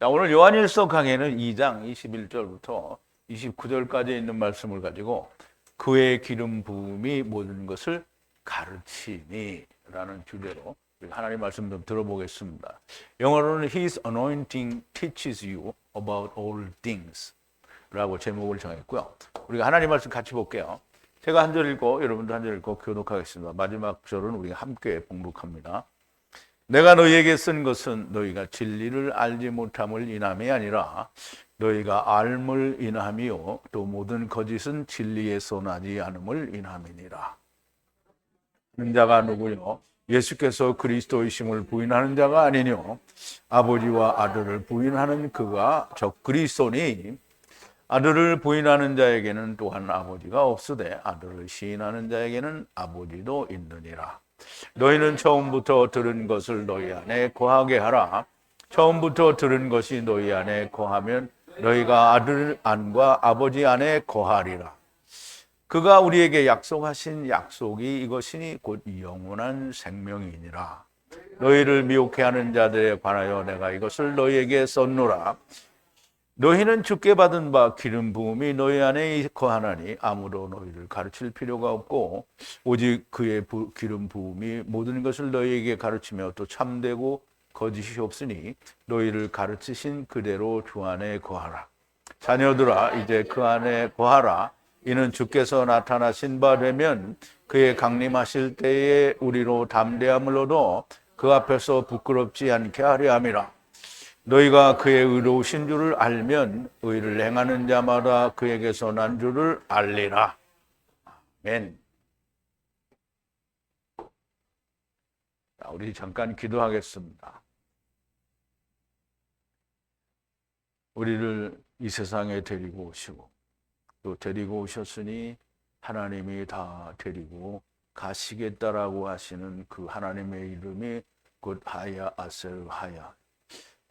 자, 오늘 요한일서 강해는 2장 21절부터 29절까지 있는 말씀을 가지고 그의 기름 부음이 모든 것을 가르치니 라는 주제로 하나님 말씀 좀 들어보겠습니다. 영어로는 His anointing teaches you about all things 라고 제목을 정했고요. 우리가 하나님 말씀 같이 볼게요. 제가 한 절 읽고 여러분도 한 절 읽고 교독하겠습니다. 마지막 절은 우리가 함께 봉독합니다. 내가 너희에게 쓴 것은 너희가 진리를 알지 못함을 인함이 아니라 너희가 알물 인함이요 또 모든 거짓은 진리에서 나지 않음을 인함이니라. 는 자가 누구요? 예수께서 그리스도이심을 부인하는 자가 아니뇨 아버지와 아들을 부인하는 그가 적 그리스도니 아들을 부인하는 자에게는 또한 아버지가 없으되 아들을 시인하는 자에게는 아버지도 있느니라. 너희는 처음부터 들은 것을 너희 안에 거하게 하라. 처음부터 들은 것이 너희 안에 거하면 너희가 아들 안과 아버지 안에 거하리라. 그가 우리에게 약속하신 약속이 이것이니 곧 영원한 생명이니라. 너희를 미혹해 하는 자들에 관하여 내가 이것을 너희에게 썼노라. 너희는 주께 받은 바 기름 부음이 너희 안에 거하나니 아무도 너희를 가르칠 필요가 없고 오직 그의 기름 부음이 모든 것을 너희에게 가르치며 또 참되고 거짓이 없으니 너희를 가르치신 그대로 주 안에 거하라. 자녀들아 이제 그 안에 거하라. 이는 주께서 나타나신 바 되면 그의 강림하실 때에 우리로 담대함을 얻어 그 앞에서 부끄럽지 않게 하려 함이라. 너희가 그의 의로우신 줄을 알면 의를 행하는 자마다 그에게서 난 줄을 알리라. 아멘. 자, 우리 잠깐 기도하겠습니다. 우리를 이 세상에 데리고 오시고 또 데리고 오셨으니 하나님이 다 데리고 가시겠다라고 하시는 그 하나님의 이름이 곧 하야 아셀 하야.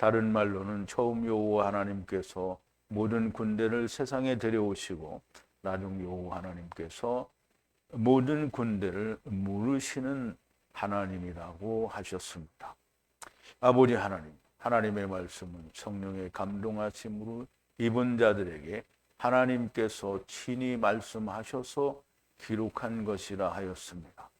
다른 말로는 처음 여호와 하나님께서 모든 군대를 세상에 데려오시고 나중 여호와 하나님께서 모든 군대를 물으시는 하나님이라고 하셨습니다. 아버지 하나님, 하나님의 말씀은 성령의 감동하심으로 입은 자들에게 하나님께서 친히 말씀하셔서 기록한 것이라 하였습니다.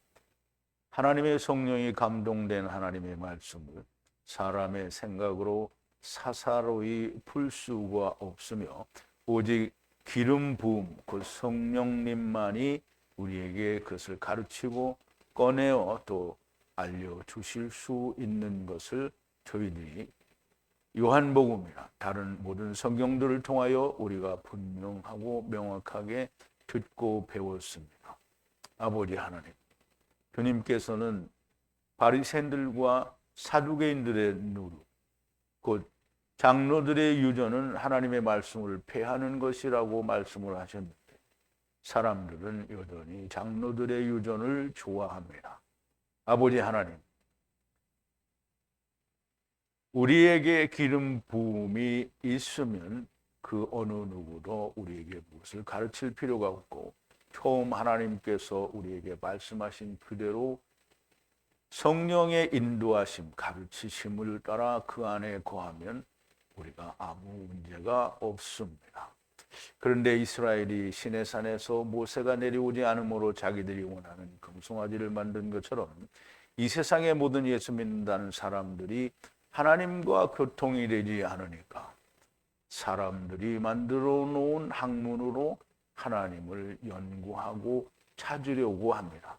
하나님의 성령이 감동된 하나님의 말씀을 사람의 생각으로 사사로이 풀 수가 없으며 오직 기름 부음 그 성령님만이 우리에게 그것을 가르치고 꺼내어 또 알려주실 수 있는 것을 저희들이 요한복음이나 다른 모든 성경들을 통하여 우리가 분명하고 명확하게 듣고 배웠습니다. 아버지 하나님, 주님께서는 바리새인들과 사두개인들의 누룩, 곧 장로들의 유전은 하나님의 말씀을 폐하는 것이라고 말씀을 하셨는데 사람들은 여전히 장로들의 유전을 좋아합니다. 아버지 하나님, 우리에게 기름 부음이 있으면 그 어느 누구도 우리에게 무엇을 가르칠 필요가 없고 처음 하나님께서 우리에게 말씀하신 그대로 성령의 인도하심, 가르치심을 따라 그 안에 거하면 우리가 아무 문제가 없습니다. 그런데 이스라엘이 시내산에서 모세가 내려오지 않으므로 자기들이 원하는 금송아지를 만든 것처럼 이 세상의 모든 예수 믿는다는 사람들이 하나님과 교통이 되지 않으니까 사람들이 만들어 놓은 학문으로 하나님을 연구하고 찾으려고 합니다.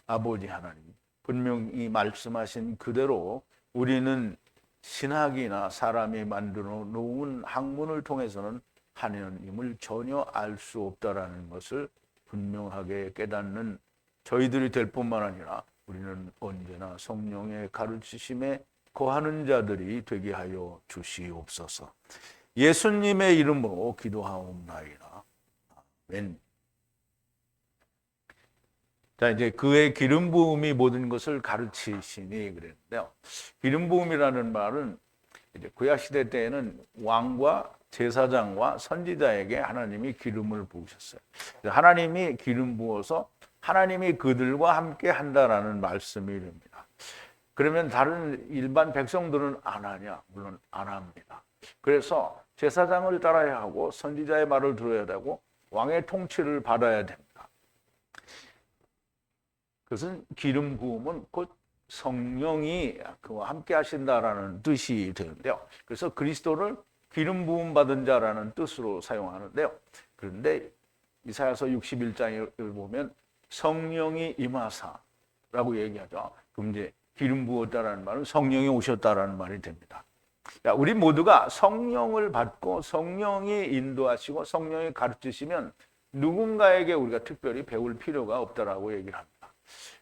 아버지 하나님, 분명히 말씀하신 그대로 우리는 신학이나 사람이 만들어 놓은 학문을 통해서는 하나님을 전혀 알 수 없다라는 것을 분명하게 깨닫는 저희들이 될 뿐만 아니라 우리는 언제나 성령의 가르치심에 거하는 자들이 되게 하여 주시옵소서. 예수님의 이름으로 기도하옵나이다. 아멘. 자, 이제 그의 기름 부음이 모든 것을 가르치시니 그랬는데요. 기름 부음이라는 말은 이제 구약 시대 때에는 왕과 제사장과 선지자에게 하나님이 기름을 부으셨어요. 하나님이 기름 부어서 하나님이 그들과 함께 한다라는 말씀이 됩니다. 그러면 다른 일반 백성들은 안 하냐? 물론 안 합니다. 그래서 제사장을 따라야 하고 선지자의 말을 들어야 되고 왕의 통치를 받아야 됩니다. 그것은 기름 부음은 곧 성령이 그와 함께 하신다라는 뜻이 되는데요. 그래서 그리스도를 기름 부음 받은 자라는 뜻으로 사용하는데요. 그런데 이사야서 61장을 보면 성령이 임하사라고 얘기하죠. 그럼 이제 기름 부었다라는 말은 성령이 오셨다라는 말이 됩니다. 우리 모두가 성령을 받고 성령이 인도하시고 성령이 가르치시면 누군가에게 우리가 특별히 배울 필요가 없다라고 얘기를 합니다.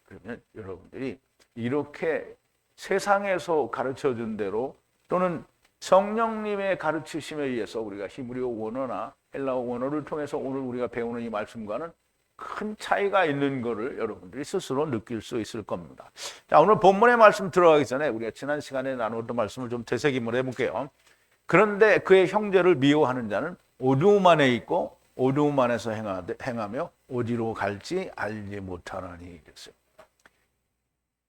그러면 여러분들이 이렇게 세상에서 가르쳐준 대로 또는 성령님의 가르치심에 의해서 우리가 히브리어 원어나 헬라어 원어를 통해서 오늘 우리가 배우는 이 말씀과는 큰 차이가 있는 것을 여러분들이 스스로 느낄 수 있을 겁니다. 자, 오늘 본문의 말씀 들어가기 전에 우리가 지난 시간에 나눴던 말씀을 좀 되새김을 해볼게요. 그런데 그의 형제를 미워하는 자는 어두움 안에 있고 어두움 안에서 행하며 어디로 갈지 알지 못하나니 그랬어요.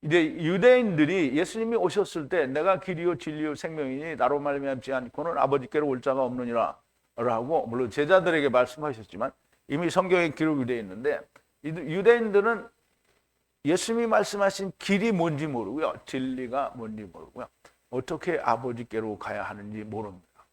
이제 유대인들이 예수님이 오셨을 때 내가 길이요 진리요 생명이니 나로 말미암지 않고는 아버지께로 올 자가 없느니라 라고 물론 제자들에게 말씀하셨지만 이미 성경에 기록이 되어 있는데 유대인들은 예수님이 말씀하신 길이 뭔지 모르고요. 진리가 뭔지 모르고요. 어떻게 아버지께로 가야 하는지 모릅니다.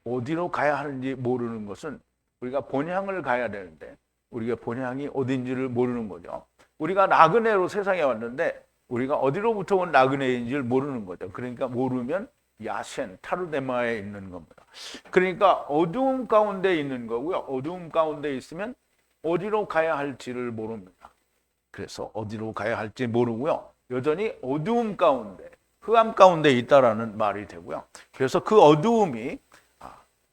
어디로 가야 하는지 모르는 것은 우리가 본향을 가야 되는데 우리가 본향이 어딘지를 모르는 거죠. 우리가 나그네로 세상에 왔는데 우리가 어디로부터 온 나그네인지를 모르는 거죠. 그러니까 모르면 야센, 타르데마에 있는 겁니다. 그러니까 어두움 가운데 있는 거고요. 어두움 가운데 있으면 어디로 가야 할지를 모릅니다. 그래서 어디로 가야 할지 모르고요. 여전히 어두움 가운데, 흑암 가운데 있다라는 말이 되고요. 그래서 그 어두움이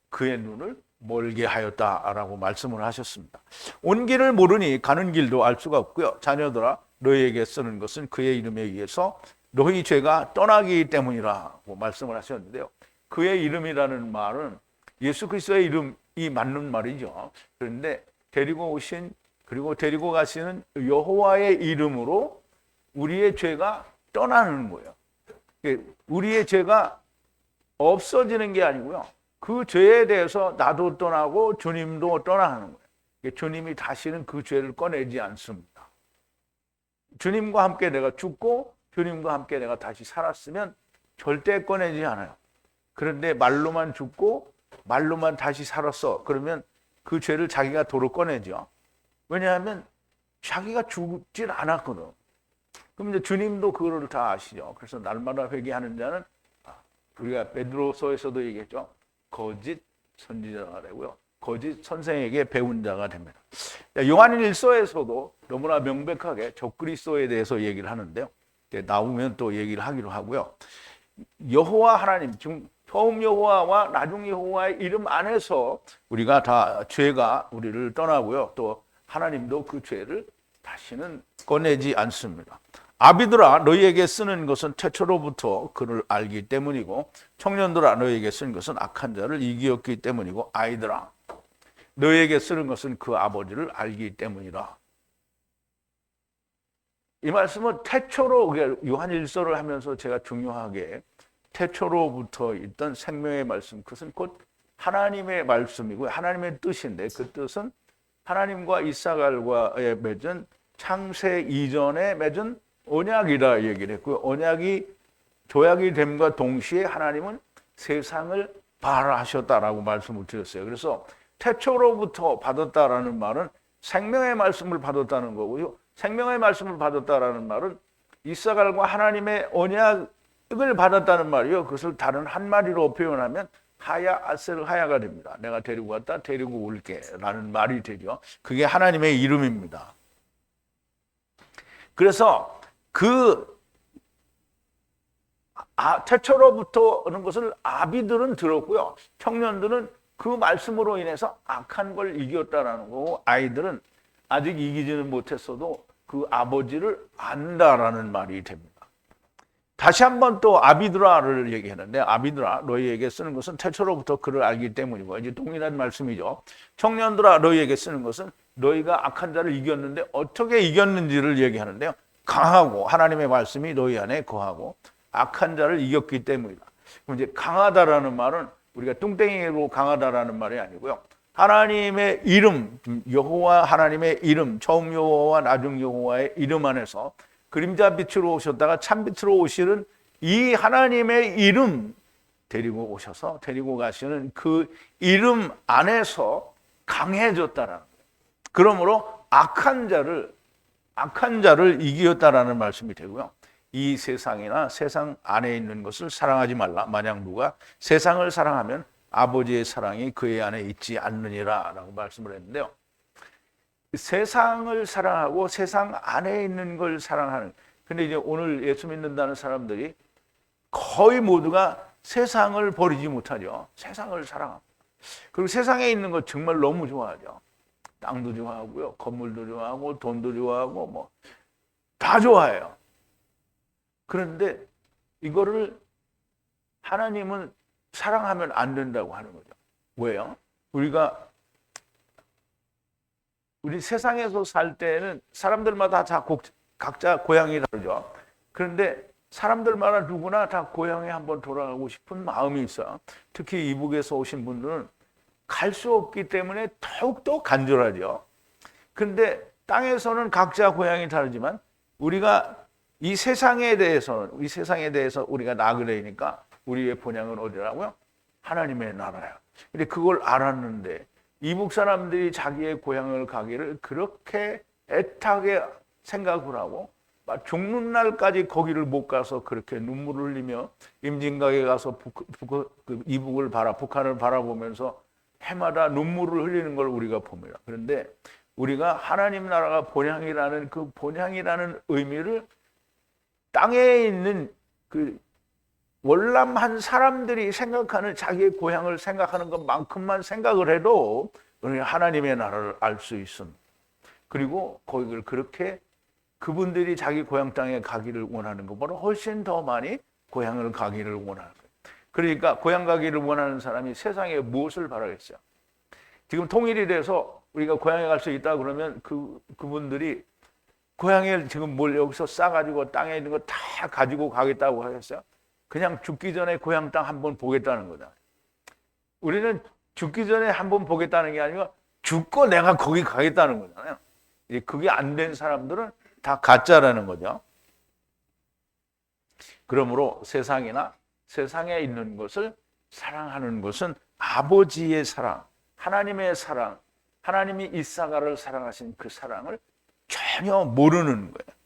그의 눈을 멀게 하였다라고 말씀을 하셨습니다. 온 길을 모르니 가는 길도 알 수가 없고요. 자녀들아 너희에게 쓰는 것은 그의 이름에 의해서 너희 죄가 떠나기 때문이라고 말씀을 하셨는데요. 그의 이름이라는 말은 예수 그리스도의 이름이 맞는 말이죠. 그런데 데리고 오신 그리고 데리고 가시는 여호와의 이름으로 우리의 죄가 떠나는 거예요. 우리의 죄가 없어지는 게 아니고요. 그 죄에 대해서 나도 떠나고 주님도 떠나는 거예요. 주님이 다시는 그 죄를 꺼내지 않습니다. 주님과 함께 내가 죽고 주님과 함께 내가 다시 살았으면 절대 꺼내지 않아요. 그런데 말로만 죽고 말로만 다시 살았어. 그러면 그 죄를 자기가 도로 꺼내죠. 왜냐하면 자기가 죽질 않았거든. 그럼 이제 주님도 그거를 다 아시죠. 그래서 날마다 회개하는 자는 우리가 베드로서에서도 얘기했죠. 거짓 선지자가 되고요. 거짓 선생에게 배운 자가 됩니다. 요한일 1서에서도 너무나 명백하게 적그리스도에 대해서 얘기를 하는데요. 나오면 또 얘기를 하기로 하고요. 여호와 하나님, 지금 처음 여호와와 나중 여호와의 이름 안에서 우리가 다 죄가 우리를 떠나고요. 또 하나님도 그 죄를 다시는 꺼내지 않습니다. 아비들아 너희에게 쓰는 것은 태초로부터 그를 알기 때문이고 청년들아 너희에게 쓰는 것은 악한 자를 이기었기 때문이고 아이들아 너희에게 쓰는 것은 그 아버지를 알기 때문이라. 이 말씀은 태초로 요한 1서를 하면서 제가 중요하게 태초로부터 있던 생명의 말씀 그것은 곧 하나님의 말씀이고 하나님의 뜻인데 그 뜻은 하나님과 이사갈과의 맺은 창세 이전에 맺은 언약이라 얘기를 했고요. 언약이 조약이 됨과 동시에 하나님은 세상을 발하셨다라고 말씀을 드렸어요. 그래서 태초로부터 받았다라는 말은 생명의 말씀을 받았다는 거고요. 생명의 말씀을 받았다라는 말은 이사갈과 하나님의 언약을 받았다는 말이요. 그것을 다른 한마디로 표현하면 하야 아셀 하야가 됩니다. 내가 데리고 왔다 데리고 올게 라는 말이 되죠. 그게 하나님의 이름입니다. 그래서 태초로부터 오는 것을 아비들은 들었고요. 청년들은 그 말씀으로 인해서 악한 걸 이겼다라는 거고 아이들은 아직 이기지는 못했어도 그 아버지를 안다라는 말이 됩니다. 다시 한번 또 아비드라를 얘기했는데 아비드라 너희에게 쓰는 것은 태초로부터 그를 알기 때문이고 이제 동일한 말씀이죠. 청년들아 너희에게 쓰는 것은 너희가 악한 자를 이겼는데 어떻게 이겼는지를 얘기하는데요. 강하고 하나님의 말씀이 너희 안에 거하고 악한 자를 이겼기 때문이다. 그럼 이제 강하다라는 말은 우리가 뚱땡이로 강하다라는 말이 아니고요. 하나님의 이름, 여호와 하나님의 이름, 처음 여호와 나중 여호와의 이름 안에서 그림자 빛으로 오셨다가 참 빛으로 오시는 이 하나님의 이름 데리고 오셔서 데리고 가시는 그 이름 안에서 강해졌다라는 거예요. 그러므로 악한 자를 이기었다라는 말씀이 되고요. 이 세상이나 세상 안에 있는 것을 사랑하지 말라. 만약 누가 세상을 사랑하면 아버지의 사랑이 그의 안에 있지 않느니라 라고 말씀을 했는데요. 세상을 사랑하고 세상 안에 있는 걸 사랑하는, 근데 이제 오늘 예수 믿는다는 사람들이 거의 모두가 세상을 버리지 못하죠. 세상을 사랑합니다. 그리고 세상에 있는 거 정말 너무 좋아하죠. 땅도 좋아하고요, 건물도 좋아하고, 돈도 좋아하고, 뭐 다 좋아해요. 그런데 이거를 하나님은 사랑하면 안 된다고 하는 거죠. 왜요? 우리 세상에서 살 때는 사람들마다 다 각자 고향이 다르죠. 그런데 사람들마다 누구나 다 고향에 한번 돌아가고 싶은 마음이 있어요. 특히 이북에서 오신 분들은 갈 수 없기 때문에 더욱더 간절하죠. 그런데 땅에서는 각자 고향이 다르지만 우리가 이 세상에 대해서 우리가 나그네니까 우리의 본향은 어디라고요? 하나님의 나라야. 근데 그걸 알았는데 이북 사람들이 자기의 고향을 가기를 그렇게 애타게 생각을 하고 죽는 날까지 거기를 못 가서 그렇게 눈물을 흘리며 임진각에 가서 북한을 바라보면서 해마다 눈물을 흘리는 걸 우리가 봅니다. 그런데 우리가 하나님 나라가 본향이라는 그 본향이라는 의미를 땅에 있는 그 월남한 사람들이 생각하는 자기의 고향을 생각하는 것만큼만 생각을 해도 우리가 하나님의 나라를 알 수 있습니다. 그리고 거기를 그렇게 그분들이 자기 고향 땅에 가기를 원하는 것보다 훨씬 더 많이 고향을 가기를 원하는 거예요. 그러니까 고향 가기를 원하는 사람이 세상에 무엇을 바라겠어요? 지금 통일이 돼서 우리가 고향에 갈 수 있다 그러면 그분들이 고향에 지금 뭘 여기서 싸가지고 땅에 있는 거 다 가지고 가겠다고 하겠어요? 그냥 죽기 전에 고향 땅 한번 보겠다는 거잖아요. 우리는 죽기 전에 한번 보겠다는 게 아니고 죽고 내가 거기 가겠다는 거잖아요. 그게 안 된 사람들은 다 가짜라는 거죠. 그러므로 세상이나 세상에 있는 것을 사랑하는 것은 아버지의 사랑, 하나님의 사랑, 하나님이 이사가를 사랑하신 그 사랑을 전혀 모르는 거예요.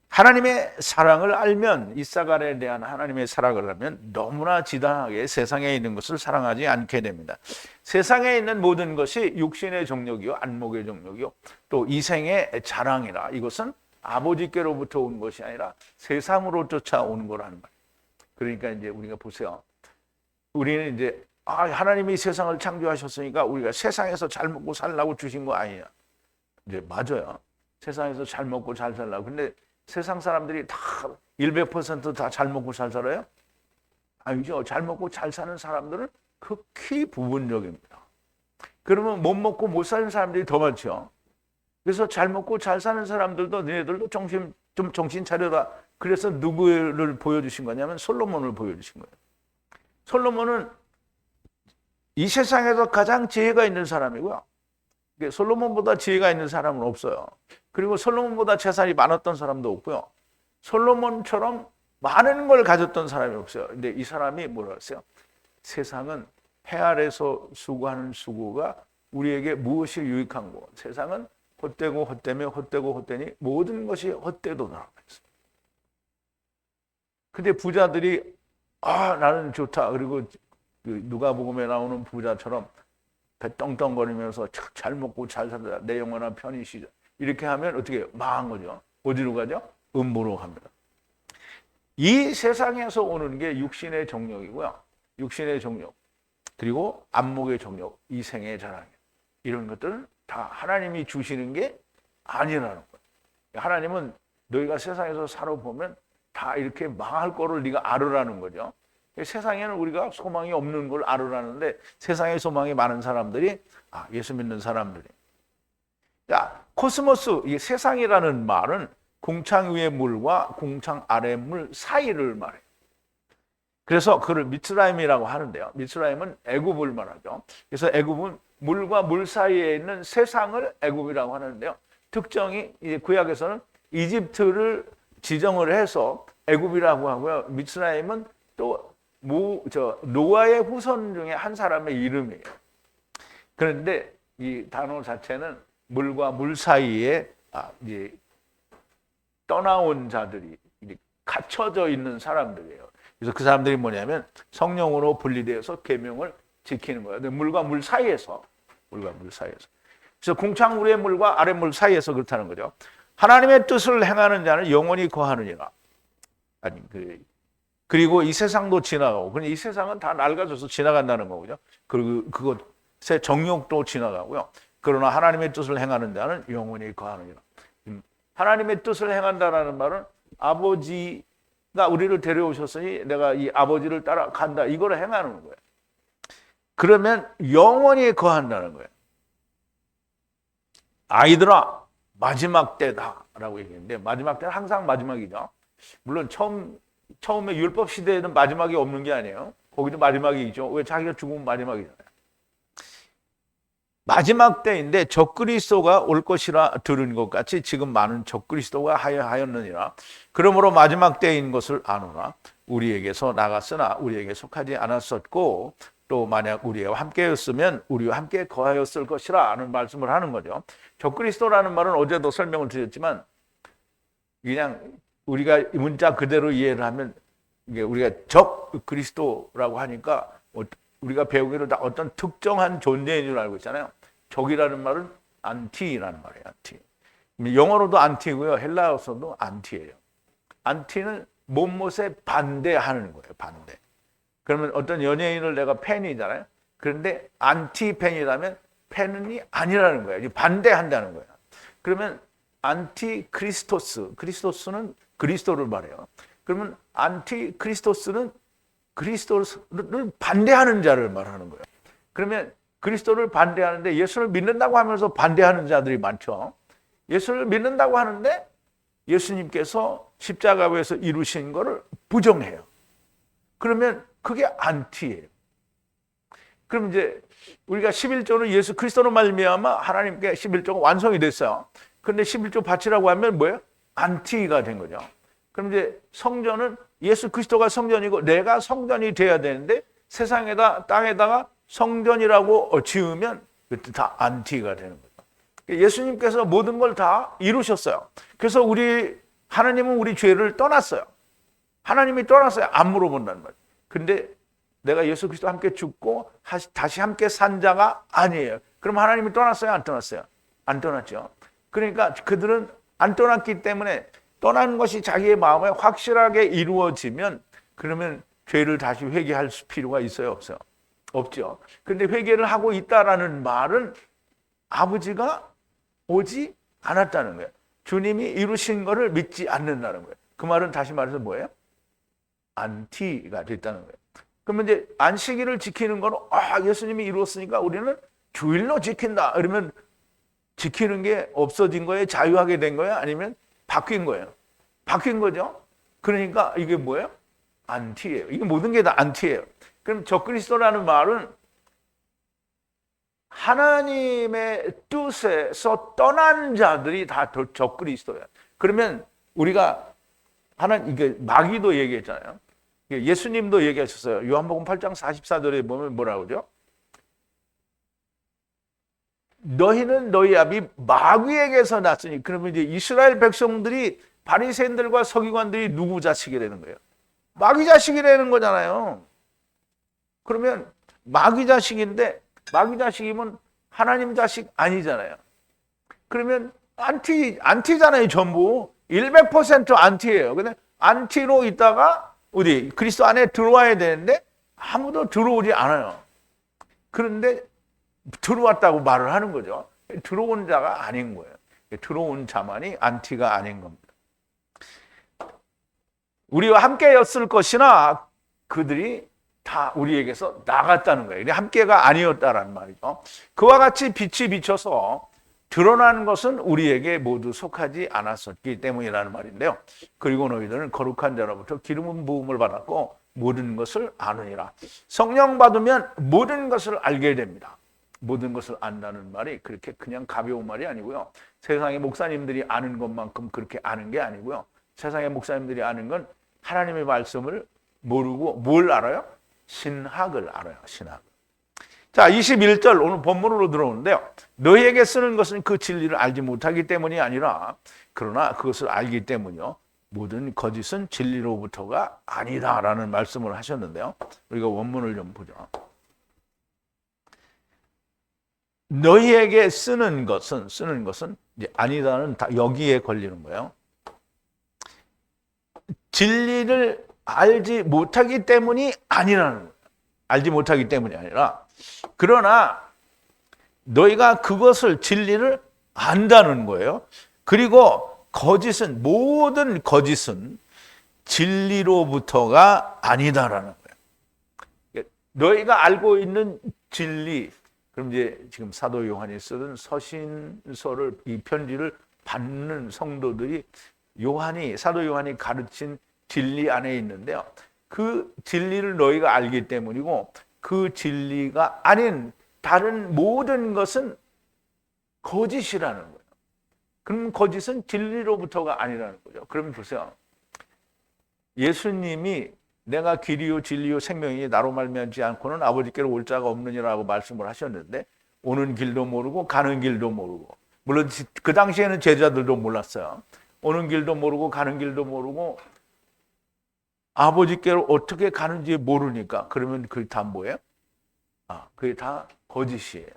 하나님의 사랑을 알면, 이사가에 대한 하나님의 사랑을 알면 너무나 지당하게 세상에 있는 것을 사랑하지 않게 됩니다. 세상에 있는 모든 것이 육신의 정욕이요, 안목의 정욕이요, 또 이생의 자랑이라, 이것은 아버지께로부터 온 것이 아니라 세상으로 쫓아오는 거라는 말이에요. 그러니까 이제 우리가 보세요. 우리는 이제 하나님이 세상을 창조하셨으니까 우리가 세상에서 잘 먹고 살라고 주신 거 아니냐. 이제 맞아요. 세상에서 잘 먹고 잘 살라고. 근데 세상 사람들이 다 100% 다 잘 먹고 잘 살아요? 아니죠. 잘 먹고 잘 사는 사람들은 극히 부분적입니다. 그러면 못 먹고 못 사는 사람들이 더 많죠. 그래서 잘 먹고 잘 사는 사람들도 너희들도 정신 차려라. 그래서 누구를 보여주신 거냐면 솔로몬을 보여주신 거예요. 솔로몬은 이 세상에서 가장 지혜가 있는 사람이고요. 솔로몬보다 지혜가 있는 사람은 없어요. 그리고 솔로몬보다 재산이 많았던 사람도 없고요. 솔로몬처럼 많은 걸 가졌던 사람이 없어요. 근데 이 사람이 뭐라 했어요? 세상은 해 아래서 수고하는 수고가 우리에게 무엇이 유익한고, 세상은 헛되고 헛되며 헛되고 헛되니 모든 것이 헛되도다. 근데 부자들이 나는 좋다. 그리고 누가복음에 나오는 부자처럼 배 떵떵거리면서 잘 먹고 잘 살다 내 영혼아 편히 쉬자. 이렇게 하면 어떻게 망한 거죠? 어디로 가죠? 음부로 갑니다. 이 세상에서 오는 게 육신의 정욕이고요. 육신의 정욕, 그리고 안목의 정욕, 이생의 자랑, 이런 것들은 다 하나님이 주시는 게 아니라는 거예요. 하나님은 너희가 세상에서 살아보면 다 이렇게 망할 거를 네가 알으라는 거죠. 세상에는 우리가 소망이 없는 걸 알으라는데 세상에 소망이 많은 사람들이 예수 믿는 사람들이. 자, 코스모스, 이 세상이라는 말은 궁창 위의 물과 궁창 아래의 물 사이를 말해요. 그래서 그를 미스라임이라고 하는데요. 미스라임은 애굽을 말하죠. 그래서 애굽은 물과 물 사이에 있는 세상을 애굽이라고 하는데요. 특정이 이제 구약에서는 이집트를 지정을 해서 애굽이라고 하고요. 미스라임은 또 노아의 후손 중에 한 사람의 이름이에요. 그런데 이 단어 자체는 물과 물 사이에 이제 떠나온 자들이 갇혀져 있는 사람들이에요. 그래서 그 사람들이 뭐냐면 성령으로 분리되어서 계명을 지키는 거예요. 근데 물과 물 사이에서. 그래서 궁창물의 물과 아랫물 사이에서 그렇다는 거죠. 하나님의 뜻을 행하는 자는 영원히 거하느니라. 그리고 이 세상도 지나가고, 근데 이 세상은 다 낡아져서 지나간다는 거죠. 그리고 그것의 정욕도 지나가고요. 그러나 하나님의 뜻을 행하는 자는 영원히 거하느니라. 하나님의 뜻을 행한다라는 말은 아버지가 우리를 데려오셨으니 내가 이 아버지를 따라간다. 이걸 행하는 거예요. 그러면 영원히 거한다는 거예요. 아이들아, 마지막 때다라고 얘기했는데 마지막 때는 항상 마지막이죠. 물론 처음에 율법 시대에는 마지막이 없는 게 아니에요. 거기도 마지막이 있죠. 왜? 자기가 죽으면 마지막이잖아요. 마지막 때인데 적그리스도가 올 것이라 들은 것 같이 지금 많은 적그리스도가 하였느니라. 그러므로 마지막 때인 것을 아노라. 우리에게서 나갔으나 우리에게 속하지 않았었고 또 만약 우리와 함께였으면 우리와 함께 거하였을 것이라 하는 말씀을 하는 거죠. 적그리스도라는 말은 어제도 설명을 드렸지만 그냥 우리가 문자 그대로 이해를 하면 이게 우리가 적그리스도라고 하니까 우리가 배우기로 다 어떤 특정한 존재인 줄 알고 있잖아요. 적이라는 말은 안티라는 말이에요. 안티. 영어로도 안티고요. 헬라어로도 안티예요. 안티는 못못에 반대하는 거예요. 반대. 그러면 어떤 연예인을 내가 팬이잖아요. 그런데 안티 팬이라면 팬이 아니라는 거예요. 반대한다는 거예요. 그러면 안티 크리스토스는 그리스도를 말해요. 그러면 안티 크리스토스는 그리스도를 반대하는 자를 말하는 거예요. 그러면 그리스도를 반대하는데 예수를 믿는다고 하면서 반대하는 자들이 많죠. 예수를 믿는다고 하는데 예수님께서 십자가에서 이루신 것을 부정해요. 그러면 그게 안티예요. 그럼 이제 우리가 11조는 예수 그리스도로 말미암아 하나님께 11조가 완성이 됐어요. 그런데 11조 바치라고 하면 뭐예요? 안티가 된 거죠. 그럼 이제 성전은 예수 그리스도가 성전이고 내가 성전이 돼야 되는데 세상에다 땅에다가 성전이라고 지으면 다 안티가 되는 거죠. 예수님께서 모든 걸 다 이루셨어요. 그래서 하나님은 우리 죄를 떠났어요. 하나님이 떠났어요. 안 물어본다는 말이에요. 근데 내가 예수 그리스도와 함께 죽고 다시 함께 산 자가 아니에요. 그럼 하나님이 떠났어요? 안 떠났어요? 안 떠났죠. 그러니까 그들은 안 떠났기 때문에 떠나는 것이 자기의 마음에 확실하게 이루어지면 그러면 죄를 다시 회개할 필요가 있어요? 없어요? 없죠. 그런데 회개를 하고 있다라는 말은 아버지가 오지 않았다는 거예요. 주님이 이루신 것을 믿지 않는다는 거예요. 그 말은 다시 말해서 뭐예요? 안티가 됐다는 거예요. 그러면 이제 안식일을 지키는 건 예수님이 이루었으니까 우리는 주일로 지킨다. 그러면 지키는 게 없어진 거예요? 자유하게 된 거예요? 아니면 바뀐 거예요? 바뀐 거죠. 그러니까 이게 뭐예요? 안티예요. 이게 모든 게 다 안티예요. 그럼 적그리스도라는 말은 하나님의 뜻에서 떠난 자들이 다 적그리스도예요. 그러면 우리가 이게 마귀도 얘기했잖아요. 예수님도 얘기하셨어요. 요한복음 8장 44절에 보면 뭐라고 그러죠? 너희는 너희 아비 마귀에게서 났으니. 그러면 이제 이스라엘 백성들이 바리새인들과 서기관들이 누구 자식이라는 거예요? 마귀 자식이라는 거잖아요. 그러면 마귀 자식인데 마귀 자식이면 하나님 자식 아니잖아요. 그러면 안티잖아요. 전부 100% 안티예요. 근데 안티로 있다가 어디 그리스도 안에 들어와야 되는데 아무도 들어오지 않아요. 그런데 들어왔다고 말을 하는 거죠. 들어온 자가 아닌 거예요. 들어온 자만이 안티가 아닌 겁니다. 우리와 함께였을 것이나 그들이 다 우리에게서 나갔다는 거예요. 함께가 아니었다라는 말이죠. 그와 같이 빛이 비쳐서 드러나는 것은 우리에게 모두 속하지 않았었기 때문이라는 말인데요. 그리고 너희들은 거룩한 자로부터 기름 부음을 받았고 모든 것을 아느니라. 성령 받으면 모든 것을 알게 됩니다. 모든 것을 안다는 말이 그렇게 그냥 가벼운 말이 아니고요. 세상의 목사님들이 아는 것만큼 그렇게 아는 게 아니고요. 세상의 목사님들이 아는 건 하나님의 말씀을 모르고 뭘 알아요? 신학을 알아요. 신학. 자, 21절 오늘 본문으로 들어오는데요. 너희에게 쓰는 것은 그 진리를 알지 못하기 때문이 아니라 그러나 그것을 알기 때문이요. 모든 거짓은 진리로부터가 아니다라는 말씀을 하셨는데요. 우리가 원문을 좀 보죠. 너희에게 쓰는 것은 이제 아니다는 다 여기에 걸리는 거예요. 진리를 알지 못하기 때문이 아니라는 거예요. 알지 못하기 때문이 아니라 그러나 너희가 그것을 진리를 안다는 거예요. 그리고 모든 거짓은 진리로부터가 아니다라는 거예요. 너희가 알고 있는 진리, 그럼 이제 지금 사도 요한이 쓰던 서신서를 이 편지를 받는 성도들이 사도 요한이 가르친 진리 안에 있는데요. 그 진리를 너희가 알기 때문이고 그 진리가 아닌 다른 모든 것은 거짓이라는 거예요. 그럼 거짓은 진리로부터가 아니라는 거죠. 그럼 보세요. 예수님이 내가 길이요 진리요 생명이니 나로 말미암지 않고는 아버지께로 올 자가 없느니라고 말씀을 하셨는데 오는 길도 모르고 가는 길도 모르고 물론 그 당시에는 제자들도 몰랐어요. 오는 길도 모르고 가는 길도 모르고 아버지께로 어떻게 가는지 모르니까 그러면 그게 다 뭐예요? 그게 다 거짓이에요.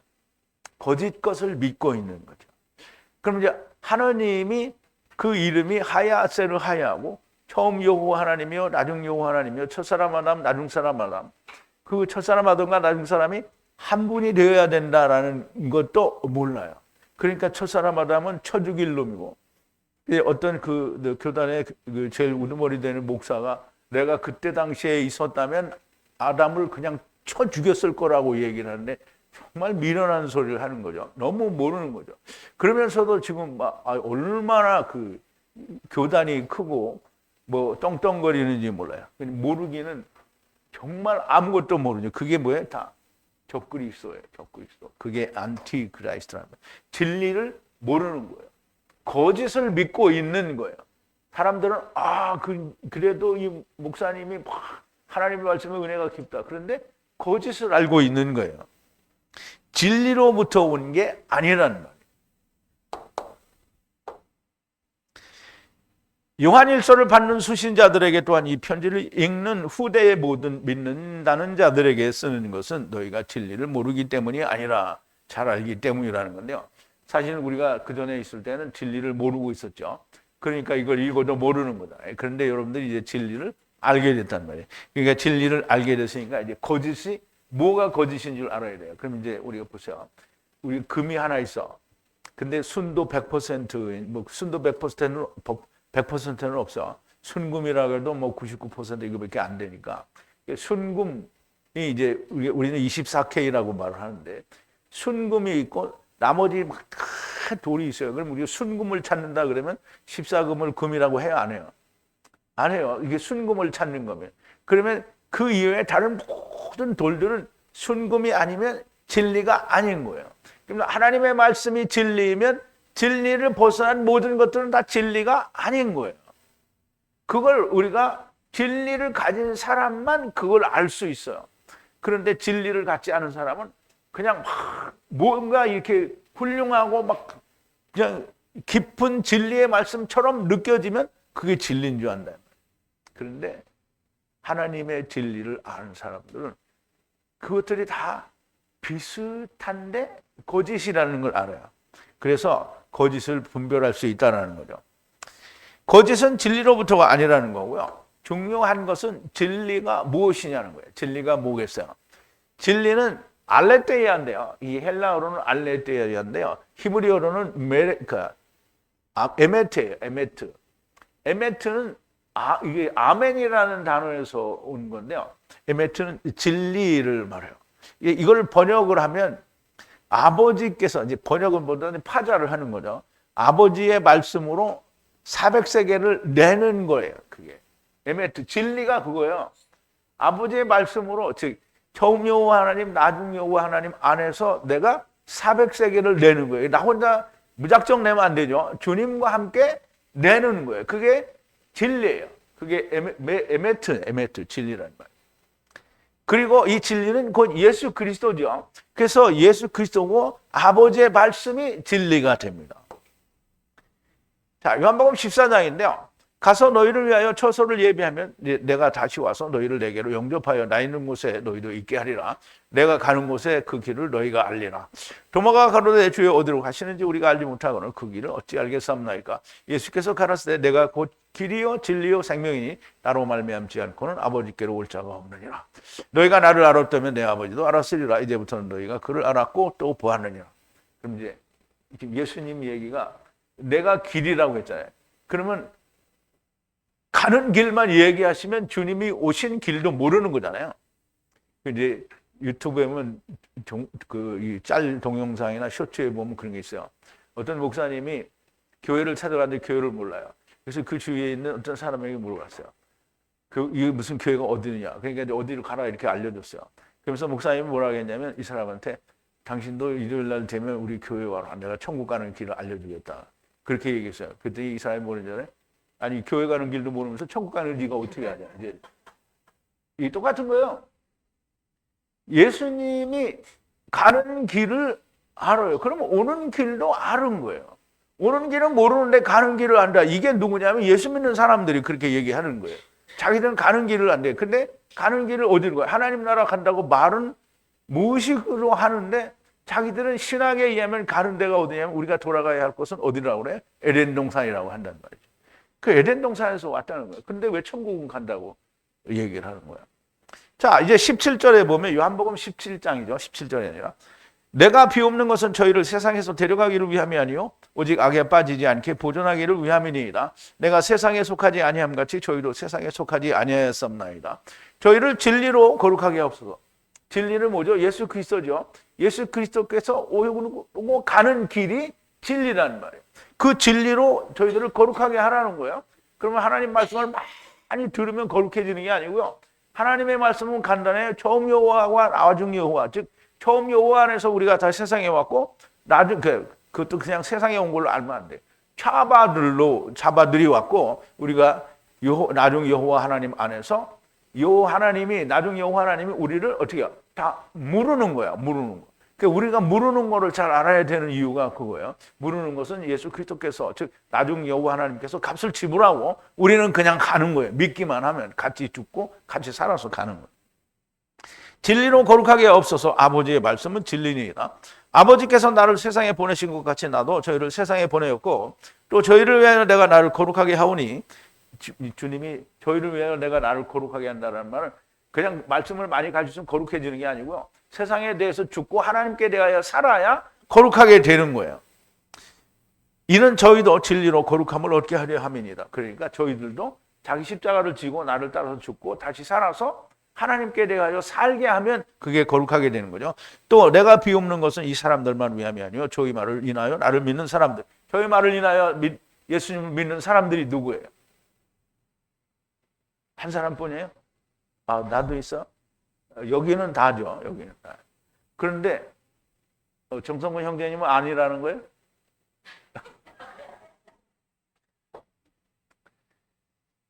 거짓 것을 믿고 있는 거죠. 그럼 이제 하나님이 그 이름이 하야세르 하야고 처음 여호와 하나님이요 나중 여호와 하나님이요 첫사람 아담 나중 사람 아담 그 첫사람 아담과 나중 사람이 한 분이 되어야 된다라는 것도 몰라요. 그러니까 첫사람 아담은 쳐 죽일 놈이고 어떤 그 교단의 그 제일 우두머리 되는 목사가 내가 그때 당시에 있었다면 아담을 그냥 쳐 죽였을 거라고 얘기를 하는데 정말 미련한 소리를 하는 거죠. 너무 모르는 거죠. 그러면서도 지금 얼마나 그 교단이 크고 뭐 떵떵거리는지 몰라요. 모르기는 정말 아무것도 모르죠. 그게 뭐예요? 다 적그리스도예요. 적그리스도. 그게 안티크라이스트라는 거예요. 진리를 모르는 거예요. 거짓을 믿고 있는 거예요. 사람들은 그래도 이 목사님이 하나님의 말씀의 은혜가 깊다. 그런데 거짓을 알고 있는 거예요. 진리로부터 온 게 아니라는 말이에요. 요한일서를 받는 수신자들에게 또한 이 편지를 읽는 후대의 모든 믿는다는 자들에게 쓰는 것은 너희가 진리를 모르기 때문이 아니라 잘 알기 때문이라는 건데요. 사실은 우리가 그전에 있을 때는 진리를 모르고 있었죠. 그러니까 이걸 읽어도 모르는 거다. 그런데 여러분들이 이제 진리를 알게 됐단 말이에요. 그러니까 진리를 알게 됐으니까 이제 거짓이 뭐가 거짓인 줄 알아야 돼요. 그럼 이제 우리가 보세요. 우리 금이 하나 있어. 근데 순도 100%, 순도 100%는 없어. 순금이라고 해도 99% 이거밖에 안 되니까. 순금이 이제 우리는 24K라고 말을 하는데 순금이 있고 나머지 막 다 돌이 있어요. 그럼 우리가 순금을 찾는다 그러면 14금을 금이라고 해요? 안 해요? 안 해요. 이게 순금을 찾는 거면. 그러면 그 이외에 다른 모든 돌들은 순금이 아니면 진리가 아닌 거예요. 그럼 하나님의 말씀이 진리이면 진리를 벗어난 모든 것들은 다 진리가 아닌 거예요. 그걸 우리가 진리를 가진 사람만 그걸 알 수 있어요. 그런데 진리를 갖지 않은 사람은 그냥 막 뭔가 이렇게 훌륭하고 막 그냥 깊은 진리의 말씀처럼 느껴지면 그게 진리인 줄 안다. 그런데 하나님의 진리를 아는 사람들은 그것들이 다 비슷한데 거짓이라는 걸 알아요. 그래서 거짓을 분별할 수 있다는 거죠. 거짓은 진리로부터가 아니라는 거고요. 중요한 것은 진리가 무엇이냐는 거예요. 진리가 뭐겠어요? 진리는 알레테이아인데요. 이 헬라어로는 알레테이아인데요. 히브리어로는 에메트예요. 에메트. 에메트는 이게 아멘이라는 단어에서 온 건데요. 에메트는 진리를 말해요. 이걸 번역을 하면 아버지께서 이제 번역은 보다는 파자를 하는 거죠. 아버지의 말씀으로 400세계를 내는 거예요. 그게 에메트 진리가 그거예요. 아버지의 말씀으로, 즉 처음 여호와 하나님, 나중 여호와 하나님 안에서 내가 400세겔을 내는 거예요. 나 혼자 무작정 내면 안 되죠. 주님과 함께 내는 거예요. 그게 진리예요. 그게 에메트, 진리라는 말. 그리고 이 진리는 곧 예수 그리스도죠. 그래서 예수 그리스도고 아버지의 말씀이 진리가 됩니다. 자, 요한복음 14장인데요. 가서 너희를 위하여 처소를 예비하면 내가 다시 와서 너희를 내게로 영접하여 나 있는 곳에 너희도 있게 하리라. 내가 가는 곳에 그 길을 너희가 알리라. 도마가 가로되 주여 어디로 가시는지 우리가 알지 못하고는 그 길을 어찌 알겠사옵나이까. 예수께서 가라사대 내가 곧 길이요 진리요 생명이니 나로 말미암지 않고는 아버지께로 올 자가 없느니라. 너희가 나를 알았다면 내 아버지도 알았으리라. 이제부터는 너희가 그를 알았고 또 보았느니라. 그럼 이제 예수님 얘기가 내가 길이라고 했잖아요. 그러면 가는 길만 얘기하시면 주님이 오신 길도 모르는 거잖아요. 이제 유튜브에 보면 짤 동영상이나 쇼츠에 보면 그런 게 있어요. 어떤 목사님이 교회를 찾아갔는데 교회를 몰라요. 그래서 그 주위에 있는 어떤 사람에게 물어봤어요. 이게 무슨 교회가 어디냐. 그러니까 이제 어디로 가라 이렇게 알려줬어요. 그러면서 목사님이 뭐라고 했냐면 이 사람한테 당신도 일요일 날 되면 우리 교회 와라. 내가 천국 가는 길을 알려주겠다. 그렇게 얘기했어요. 그랬더니 이 사람이 뭐랬잖아요. 아니 교회 가는 길도 모르면서 천국 가는 네가 어떻게 하냐. 이제 이 똑같은 거예요. 예수님이 가는 길을 알아요. 그러면 오는 길도 아는 거예요. 오는 길은 모르는데 가는 길을 안다. 이게 누구냐면 예수 믿는 사람들이 그렇게 얘기하는 거예요. 자기들은 가는 길을 안돼. 근데 가는 길을 어디로 가요? 하나님 나라 간다고 말은 무의식으로 하는데 자기들은 신학에 의하면 가는 데가 어디냐면 우리가 돌아가야 할 곳은 어디라고 그래요? 에덴 동산이라고 한단 말이죠. 그 에덴 동산에서 왔다는 거예요. 근데 왜 천국은 간다고 얘기를 하는 거야. 자, 이제 17절에 보면 요한복음 17장이죠. 17절이 아니라 내가 비옵는 것은 저희를 세상에서 데려가기를 위함이 아니요 오직 악에 빠지지 않게 보존하기를 위함이니이다. 내가 세상에 속하지 아니함 같이 저희도 세상에 속하지 아니하였습나이다. 저희를 진리로 거룩하게 하옵소서. 진리는 뭐죠? 예수 그리스도죠. 예수 그리스도께서 오고 가는 길이 진리라는 말이에요. 그 진리로 저희들을 거룩하게 하라는 거예요. 그러면 하나님 말씀을 많이 들으면 거룩해지는 게 아니고요. 하나님의 말씀은 간단해요. 처음 여호와와 나중 여호와, 즉 처음 여호와 안에서 우리가 다 세상에 왔고 나중 그것도 그냥 세상에 온 걸로 알면 안 돼. 차바들이 왔고 우리가 나중 여호와 하나님 안에서 나중 여호와 하나님이 우리를 어떻게 해요? 다 무르는 거야. 무르는 거. 그러니까 우리가 무르는 거를 잘 알아야 되는 이유가 그거예요. 무르는 것은 예수 그리스도께서 즉 나중 여호와 하나님께서 값을 지불하고 우리는 그냥 가는 거예요. 믿기만 하면 같이 죽고 같이 살아서 가는 거예요. 진리로 거룩하게 없어서 아버지의 말씀은 진리니이다. 아버지께서 나를 세상에 보내신 것 같이 나도 저희를 세상에 보내었고 또 저희를 위하여 내가 나를 거룩하게 하오니 주님이 저희를 위하여 내가 나를 거룩하게 한다는 말은 그냥 말씀을 많이 가르치면 거룩해지는 게 아니고요. 세상에 대해서 죽고 하나님께 대하여 살아야 거룩하게 되는 거예요. 이는 저희도 진리로 거룩함을 얻게 하려 함이니이다. 그러니까 저희들도 자기 십자가를 지고 나를 따라서 죽고 다시 살아서 하나님께 대하여 살게 하면 그게 거룩하게 되는 거죠. 또 내가 비옵는 것은 이 사람들만 위함이 아니요 저희 말을 인하여 나를 믿는 사람들. 저희 말을 인하여 예수님을 믿는 사람들이 누구예요? 한 사람뿐이에요? 아, 나도 있어? 여기는 다죠. 여기는 다. 그런데 정성근 형제님은 아니라는 거예요?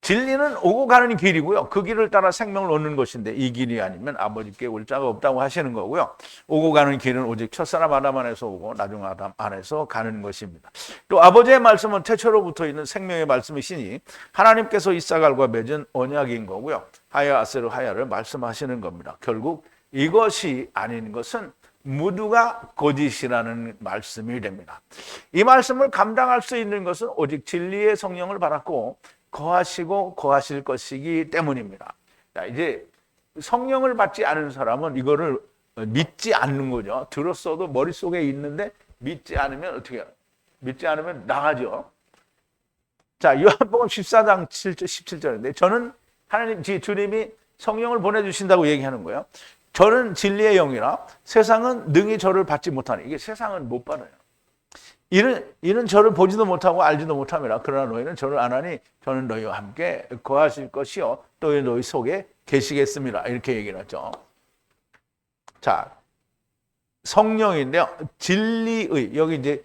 진리는 오고 가는 길이고요. 그 길을 따라 생명을 얻는 것인데 이 길이 아니면 아버지께 올 자가 없다고 하시는 거고요. 오고 가는 길은 오직 첫사람 아담 안에서 오고 나중 아담 안에서 가는 것입니다. 또 아버지의 말씀은 태초로부터 있는 생명의 말씀이시니 하나님께서 이사갈과 맺은 언약인 거고요. 하야 아세르 하야를 말씀하시는 겁니다. 결국 이것이 아닌 것은 모두가 거짓이라는 말씀이 됩니다. 이 말씀을 감당할 수 있는 것은 오직 진리의 성령을 받았고 거하시고 거하실 것이기 때문입니다. 자, 이제 성령을 받지 않은 사람은 이거를 믿지 않는 거죠. 들었어도 머릿속에 있는데 믿지 않으면 어떻게 해요? 믿지 않으면 나가죠. 자, 요한복음 14장 17절인데 저는 하나님 주님이 성령을 보내주신다고 얘기하는 거예요. 저는 진리의 영이라 세상은 능히 저를 받지 못하니 이게 세상은 못 받아요. 이는 저를 보지도 못하고 알지도 못함이라. 그러나 너희는 저를 아나니 저는 너희와 함께 거하실 것이요 또 너희 속에 계시겠습니다. 이렇게 얘기를 하죠. 자, 성령인데요. 진리의, 여기 이제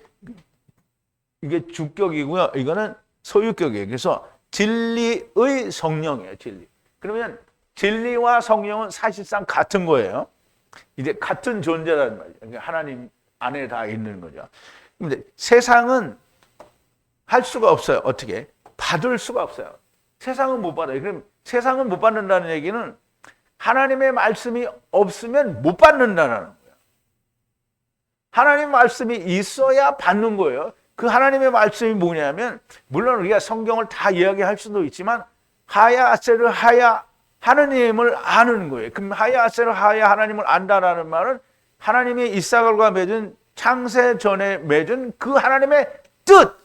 이게 주격이고요. 이거는 소유격이에요. 그래서 진리의 성령이에요. 진리. 그러면 진리와 성령은 사실상 같은 거예요. 이제 같은 존재라는 말이에요. 하나님 안에 다 있는 거죠. 근데 세상은 할 수가 없어요. 어떻게? 받을 수가 없어요. 세상은 못 받아요. 그럼 세상은 못 받는다는 얘기는 하나님의 말씀이 없으면 못 받는다는 거예요. 하나님 말씀이 있어야 받는 거예요. 그 하나님의 말씀이 뭐냐면, 물론 우리가 성경을 다 이야기할 수도 있지만 하야 아세르 하야 하나님을 아는 거예요. 그럼 하야 아세르 하야 하나님을 안다라는 말은 하나님이 이스라엘과 맺은 창세 전에 맺은 그 하나님의 뜻,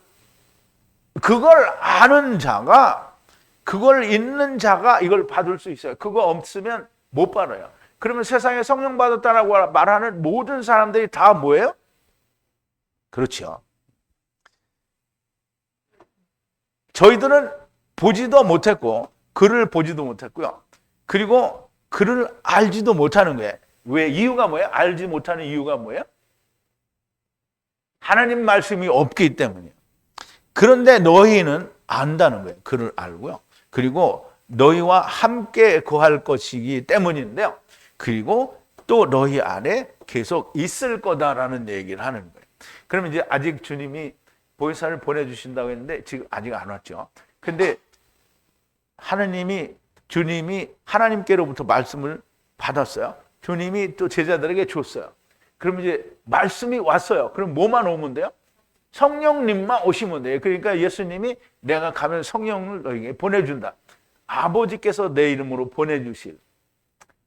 그걸 아는 자가, 그걸 있는 자가 이걸 받을 수 있어요. 그거 없으면 못 받아요. 그러면 세상에 성령 받았다라고 말하는 모든 사람들이 다 뭐예요? 그렇죠. 저희들은 보지도 못했고 글을 보지도 못했고요. 그리고 글을 알지도 못하는 거예요. 왜? 이유가 뭐예요? 알지 못하는 이유가 뭐예요? 하나님 말씀이 없기 때문이에요. 그런데 너희는 안다는 거예요. 그를 알고요. 그리고 너희와 함께 거할 것이기 때문인데요. 그리고 또 너희 안에 계속 있을 거다라는 얘기를 하는 거예요. 그러면 이제 아직 주님이 보혜사를 보내주신다고 했는데 지금 아직 안 왔죠. 근데 주님이 하나님께로부터 말씀을 받았어요. 주님이 또 제자들에게 줬어요. 그럼 이제 말씀이 왔어요. 그럼 뭐만 오면 돼요? 성령님만 오시면 돼요. 그러니까 예수님이 내가 가면 성령을 너에게 보내준다. 아버지께서 내 이름으로 보내주실,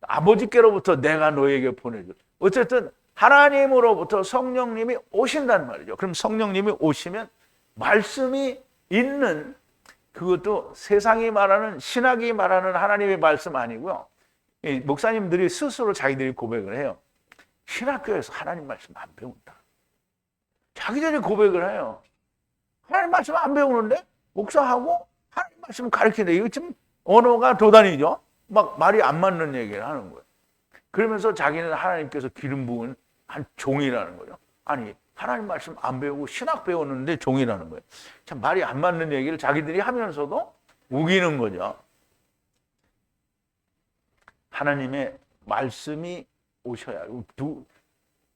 아버지께로부터 내가 너에게 보내줄. 어쨌든 하나님으로부터 성령님이 오신다는 말이죠. 그럼 성령님이 오시면 말씀이 있는, 그것도 세상이 말하는, 신학이 말하는 하나님의 말씀 아니고요. 목사님들이 스스로 자기들이 고백을 해요. 신학교에서 하나님 말씀 안 배운다. 자기들이 고백을 해요. 하나님 말씀 안 배우는데 목사하고 하나님 말씀 가르치는데, 이거 지금 언어가 도단이죠. 막 말이 안 맞는 얘기를 하는 거예요. 그러면서 자기는 하나님께서 기름 부은 한 종이라는 거죠. 아니, 하나님 말씀 안 배우고 신학 배웠는데 종이라는 거예요. 참 말이 안 맞는 얘기를 자기들이 하면서도 우기는 거죠. 하나님의 말씀이 오셔야,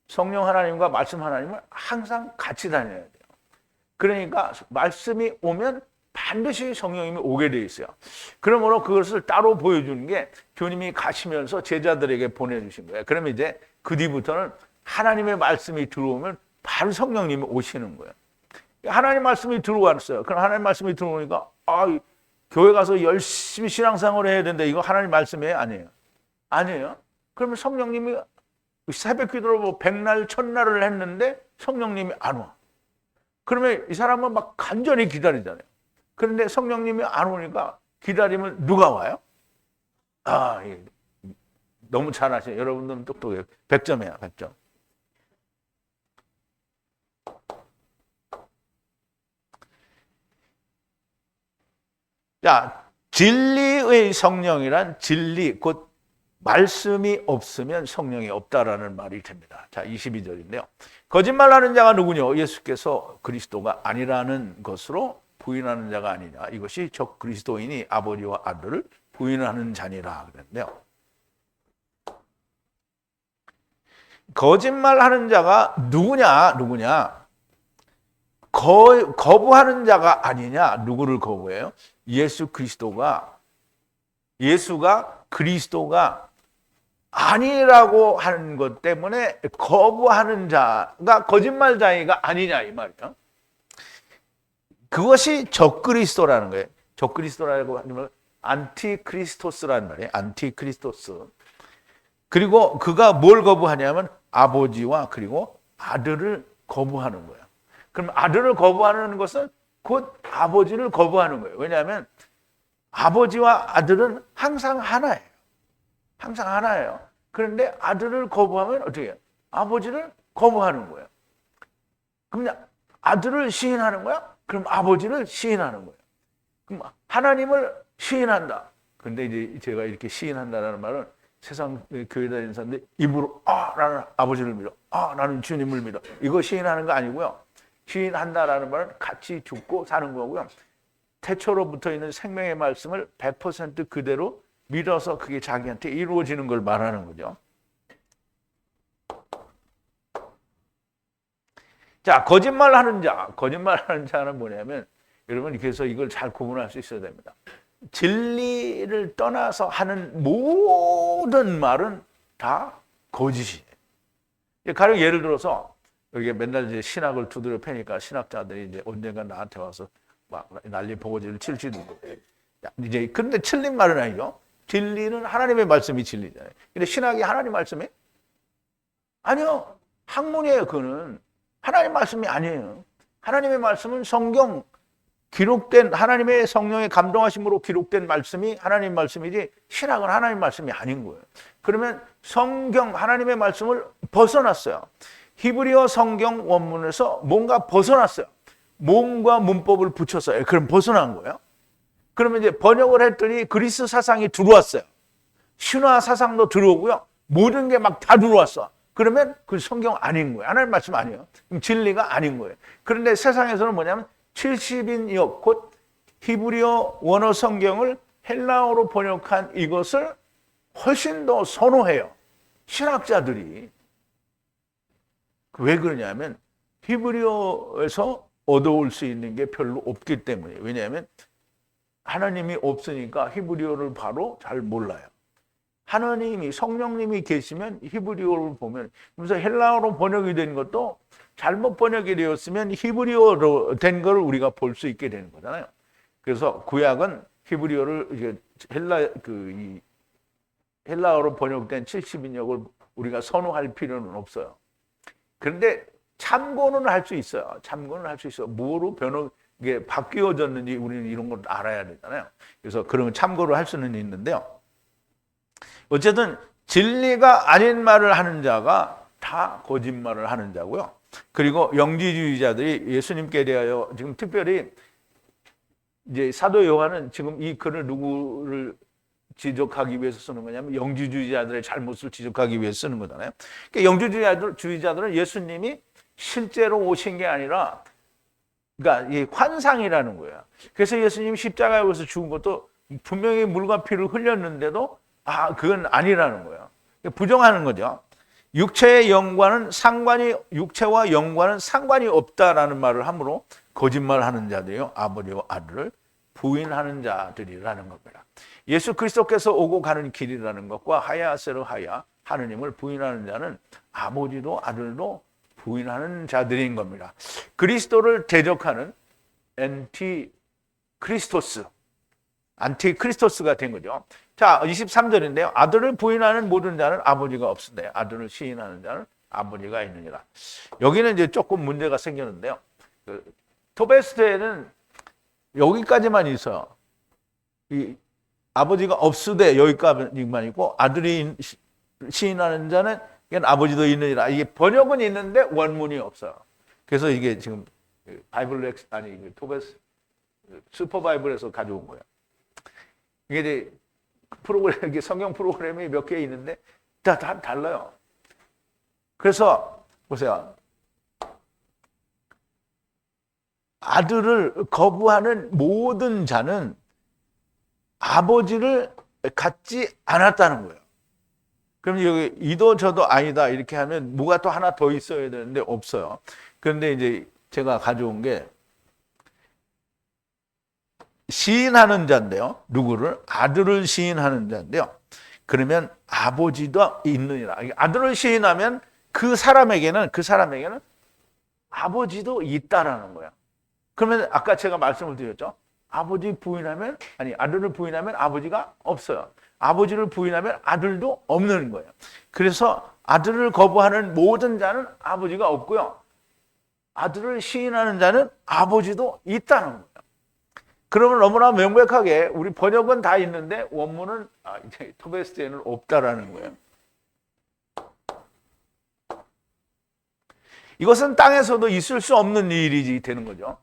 성령 하나님과 말씀 하나님을 항상 같이 다녀야 돼요. 그러니까 말씀이 오면 반드시 성령님이 오게 돼 있어요. 그러므로 그것을 따로 보여주는 게 주님이 가시면서 제자들에게 보내주신 거예요. 그러면 이제 그 뒤부터는 하나님의 말씀이 들어오면 바로 성령님이 오시는 거예요. 하나님 말씀이 들어왔어요. 그럼 하나님 말씀이 들어오니까 교회 가서 열심히 신앙생활을 해야 되는데 이거 하나님 말씀이에요? 아니에요. 아니에요. 그러면 성령님이 새벽 기도로 뭐 100날, 1000날을 했는데 성령님이 안 와. 그러면 이 사람은 막 간절히 기다리잖아요. 그런데 성령님이 안 오니까 기다리면 누가 와요? 너무 잘하셔요. 여러분들은 똑똑해요. 100점이야, 100점. 자, 진리의 성령이란 진리, 곧 말씀이 없으면 성령이 없다라는 말이 됩니다. 자, 22절인데요. 거짓말하는 자가 누구냐? 예수께서 그리스도가 아니라는 것으로 부인하는 자가 아니냐. 이것이 적 그리스도인이 아버지와 아들을 부인하는 자니라 그랬는데요. 거짓말하는 자가 누구냐? 거부하는 자가 아니냐? 누구를 거부해요? 예수가 그리스도가 아니라고 하는 것 때문에 거부하는 자가 거짓말자이가 아니냐 이 말이에요. 그것이 적그리스도라는 거예요. 적그리스도라고 하면 안티크리스토스라는 말이에요. 안티크리스토스. 그리고 그가 뭘 거부하냐면 아버지와 그리고 아들을 거부하는 거예요. 그럼 아들을 거부하는 것은 곧 아버지를 거부하는 거예요. 왜냐하면 아버지와 아들은 항상 하나예요. 항상 하나예요. 그런데 아들을 거부하면 어떻게 해요? 아버지를 거부하는 거예요. 그럼 아들을 시인하는 거야? 그럼 아버지를 시인하는 거예요. 그럼 하나님을 시인한다. 근데 이제 제가 이렇게 시인한다는 말은 세상 교회 다니는 사람들이 입으로 나는 아버지를 믿어, 나는 주님을 믿어, 이거 시인하는 거 아니고요. 시인한다라는 말은 같이 죽고 사는 거고요. 태초로 붙어 있는 생명의 말씀을 100% 그대로 믿어서 그게 자기한테 이루어지는 걸 말하는 거죠. 자, 거짓말하는 자는 뭐냐면, 여러분 그래서 이걸 잘 구분할 수 있어야 됩니다. 진리를 떠나서 하는 모든 말은 다 거짓이에요. 가령 예를 들어서 여기 맨날 이제 신학을 두드려 패니까 신학자들이 이제 언젠가 나한테 와서 막 난리 보고지를 칠지도 못해. 이제 근데 틀린 말은 아니죠. 진리는 하나님의 말씀이 진리잖아요. 근데 신학이 하나님 말씀이 아니요. 학문이에요. 그거는 하나님 말씀이 아니에요. 하나님의 말씀은 성경 기록된 하나님의 성령의 감동하심으로 기록된 말씀이 하나님 말씀이지 신학은 하나님 말씀이 아닌 거예요. 그러면 성경 하나님의 말씀을 벗어났어요. 히브리어 성경 원문에서 뭔가 벗어났어요. 몸과 문법을 붙였어요. 그럼 벗어난 거예요. 그러면 이제 번역을 했더니 그리스 사상이 들어왔어요. 신화 사상도 들어오고요. 모든 게 막 다 들어왔어. 그러면 그 성경 아닌 거예요. 하나님 말씀 아니에요. 진리가 아닌 거예요. 그런데 세상에서는 뭐냐면 70인역 곧 히브리어 원어 성경을 헬라어로 번역한 이것을 훨씬 더 선호해요. 신학자들이. 왜 그러냐면 히브리어에서 얻어올 수 있는 게 별로 없기 때문이에요. 왜냐하면 하나님이 없으니까 히브리어를 바로 잘 몰라요. 하나님이 성령님이 계시면 히브리어를 보면, 그래서 헬라어로 번역이 된 것도 잘못 번역이 되었으면 히브리어로 된 걸 우리가 볼 수 있게 되는 거잖아요. 그래서 구약은 히브리어를 이제 헬라어로 번역된 70인역을 우리가 선호할 필요는 없어요. 그런데 참고는 할 수 있어요. 참고는 할 수 있어요. 뭐로 이게 바뀌어졌는지 우리는 이런 걸 알아야 되잖아요. 그래서 그런 참고를 할 수는 있는데요. 어쨌든 진리가 아닌 말을 하는 자가 다 거짓말을 하는 자고요. 그리고 영지주의자들이 예수님께 대하여 지금 특별히 이제 사도 요한은 지금 이 글을 누구를 지적하기 위해서 쓰는 거냐면 영지주의자들의 잘못을 지적하기 위해서 쓰는 거잖아요. 그러니까 영지주의자들은 예수님이 실제로 오신 게 아니라 그러니까 이 환상이라는 거예요. 그래서 예수님이 십자가에서 죽은 것도 분명히 물과 피를 흘렸는데도 그건 아니라는 거예요. 부정하는 거죠. 육체와 영과는 상관이 없다라는 말을 함으로 거짓말하는 자들이요, 아버지와 아들을 부인하는 자들이라는 겁니다. 예수 그리스도께서 오고 가는 길이라는 것과 하야세로 하야 하느님을 부인하는 자는 아버지도 아들도 부인하는 자들인 겁니다. 그리스도를 대적하는 안티크리스토스가 된 거죠. 자, 23절인데요. 아들을 부인하는 모든 자는 아버지가 없으되 아들을 시인하는 자는 아버지가 있느니라. 여기는 이제 조금 문제가 생겼는데요. 토베스트에는 여기까지만 있어요. 이 아버지가 없으되 여기까지만 있고 아들이 시인하는 자는 아버지도 있느니라. 이게 번역은 있는데 원문이 없어요. 그래서 이게 지금 토베스 슈퍼바이블에서 가져온 거예요. 이게 이제 성경 프로그램이 몇 개 있는데 다 달라요. 그래서 보세요. 아들을 거부하는 모든 자는 아버지를 갖지 않았다는 거예요. 그럼 여기 이도 저도 아니다 이렇게 하면 뭐가 또 하나 더 있어야 되는데 없어요. 그런데 이제 제가 가져온 게 시인하는 자인데요. 누구를? 아들을 시인하는 자인데요. 그러면 아버지도 있느니라. 아들을 시인하면 그 사람에게는 아버지도 있다라는 거예요. 그러면 아까 제가 말씀을 드렸죠. 아들을 부인하면 아버지가 없어요. 아버지를 부인하면 아들도 없는 거예요. 그래서 아들을 거부하는 모든 자는 아버지가 없고요. 아들을 시인하는 자는 아버지도 있다는 거예요. 그러면 너무나 명백하게 우리 번역은 다 있는데 원문은 이제 토베스트에는 없다라는 거예요. 이것은 땅에서도 있을 수 없는 일이 되는 거죠.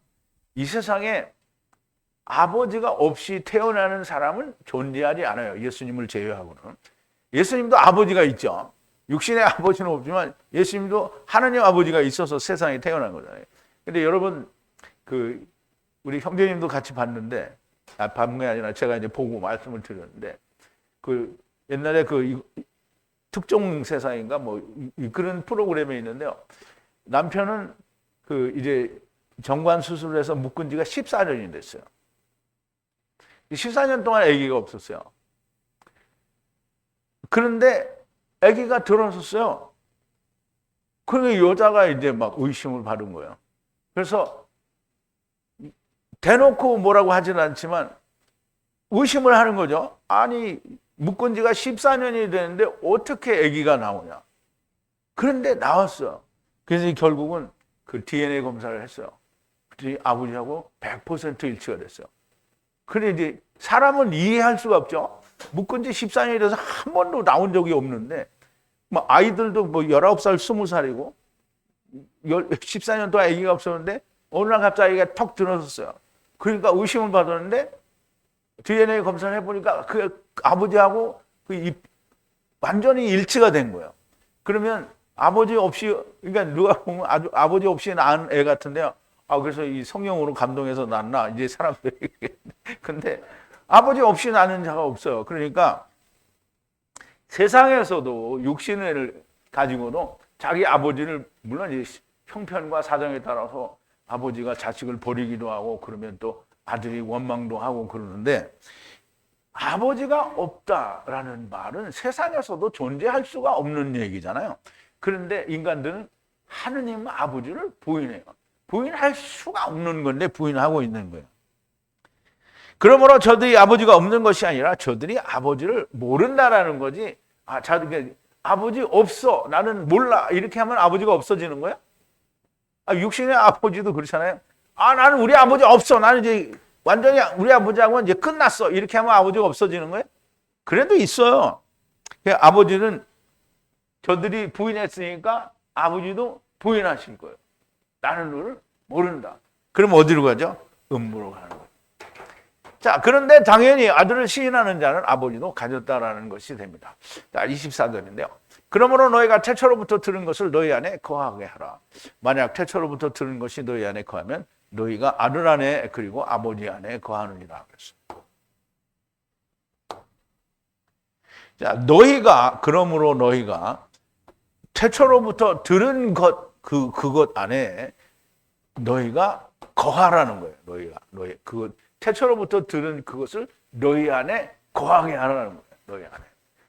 이 세상에 아버지가 없이 태어나는 사람은 존재하지 않아요. 예수님을 제외하고는. 예수님도 아버지가 있죠. 육신의 아버지는 없지만 예수님도 하나님 아버지가 있어서 세상에 태어난 거잖아요. 근데 여러분, 우리 형제님도 같이 봤는데, 본 게 아니라 제가 이제 보고 말씀을 드렸는데, 옛날에 특종 세상인가 그런 프로그램이 있는데요. 남편은 이제 정관 수술을 해서 묶은 지가 14년이 됐어요. 14년 동안 아기가 없었어요. 그런데 아기가 들어섰어요. 그러니까 여자가 이제 막 의심을 받은 거예요. 그래서 대놓고 뭐라고 하진 않지만 의심을 하는 거죠. 아니, 묶은 지가 14년이 되는데 어떻게 아기가 나오냐. 그런데 나왔어요. 그래서 결국은 DNA 검사를 했어요. 그랬더니 아버지하고 100% 일치가 됐어요. 그런데 이제 사람은 이해할 수가 없죠. 묶은 지 14년이 돼서 한 번도 나온 적이 없는데, 아이들도 19살, 20살이고, 14년 동안 아기가 없었는데, 어느 날 갑자기 아기가 턱 들어섰어요. 그러니까 의심을 받았는데, DNA 검사를 해보니까 아버지하고 완전히 일치가 된 거예요. 그러면 아버지 없이, 그러니까 누가 보면 아버지 없이 낳은 애 같은데요. 그래서 이 성령으로 감동해서 낳나, 이제 사람들이. 근데 아버지 없이 낳는 자가 없어요. 그러니까 세상에서도 육신을 가지고도 자기 아버지를, 물론 이제 형편과 사정에 따라서 아버지가 자식을 버리기도 하고, 그러면 또 아들이 원망도 하고 그러는데, 아버지가 없다라는 말은 세상에서도 존재할 수가 없는 얘기잖아요. 그런데 인간들은 하느님 아버지를 부인해요. 부인할 수가 없는 건데 부인하고 있는 거예요. 그러므로 저들이 아버지가 없는 것이 아니라 저들이 아버지를 모른다라는 거지. 아버지 없어, 나는 몰라, 이렇게 하면 아버지가 없어지는 거야? 육신의 아버지도 그렇잖아요. 나는 우리 아버지 없어, 나는 이제 완전히 우리 아버지하고는 이제 끝났어, 이렇게 하면 아버지가 없어지는 거예요? 그래도 있어요. 아버지는 저들이 부인했으니까 아버지도 부인하실 거예요. 나는 너를 모른다. 그럼 어디로 가죠? 음부로 가는 거예요. 자, 그런데 당연히 아들을 시인하는 자는 아버지도 가졌다라는 것이 됩니다. 자, 24절인데요. 그러므로 너희가 태초로부터 들은 것을 너희 안에 거하게 하라. 만약 태초로부터 들은 것이 너희 안에 거하면 너희가 아들 안에 그리고 아버지 안에 거하느니라 그랬어요. 자, 그러므로 너희가 태초로부터 들은 그것 안에 너희가 거하라는 거예요. 태초로부터 들은 그것을 너희 안에 거하게 하라는 거예요. 너희 안에.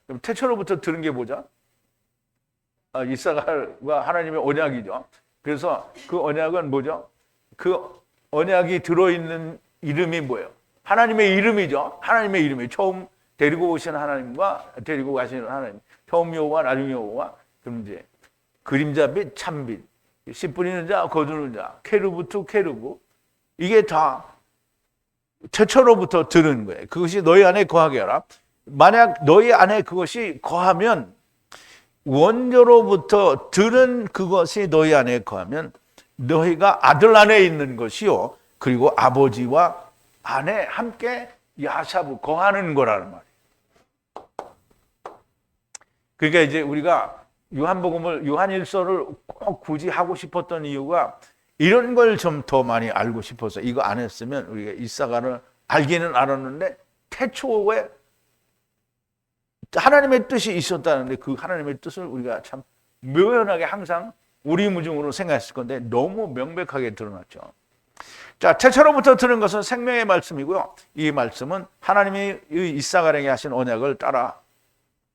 그럼 태초로부터 들은 게 뭐죠? 이사가와 하나님의 언약이죠. 그래서 그 언약은 뭐죠? 그 언약이 들어있는 이름이 뭐예요? 하나님의 이름이죠. 하나님의 이름이 처음 데리고 오신 하나님과 데리고 가시는 하나님. 처음 여호와, 나중 여호와. 그럼 이제 그림자빛, 참빛, 씨 뿌리는 자, 거두는 자, 케루브 투 케루브. 이게 다 태초로부터 들은 거예요. 그것이 너희 안에 거하게 하라. 만약 너희 안에 그것이 거하면, 원조로부터 들은 그것이 너희 안에 거하면 너희가 아들 안에 있는 것이요, 그리고 아버지와 안에 함께 야샤브 거하는 거라는 말이에요. 그러니까 이제 우리가 요한일서를 꼭 굳이 하고 싶었던 이유가 이런 걸 좀 더 많이 알고 싶어서. 이거 안 했으면 우리가 이사가를 알기는 알았는데 태초에 하나님의 뜻이 있었다는데 그 하나님의 뜻을 우리가 참 묘연하게 항상 우리무중으로 생각했을 건데 너무 명백하게 드러났죠. 자, 태초로부터 들은 것은 생명의 말씀이고요. 이 말씀은 하나님이 이사가에게 하신 언약을 따라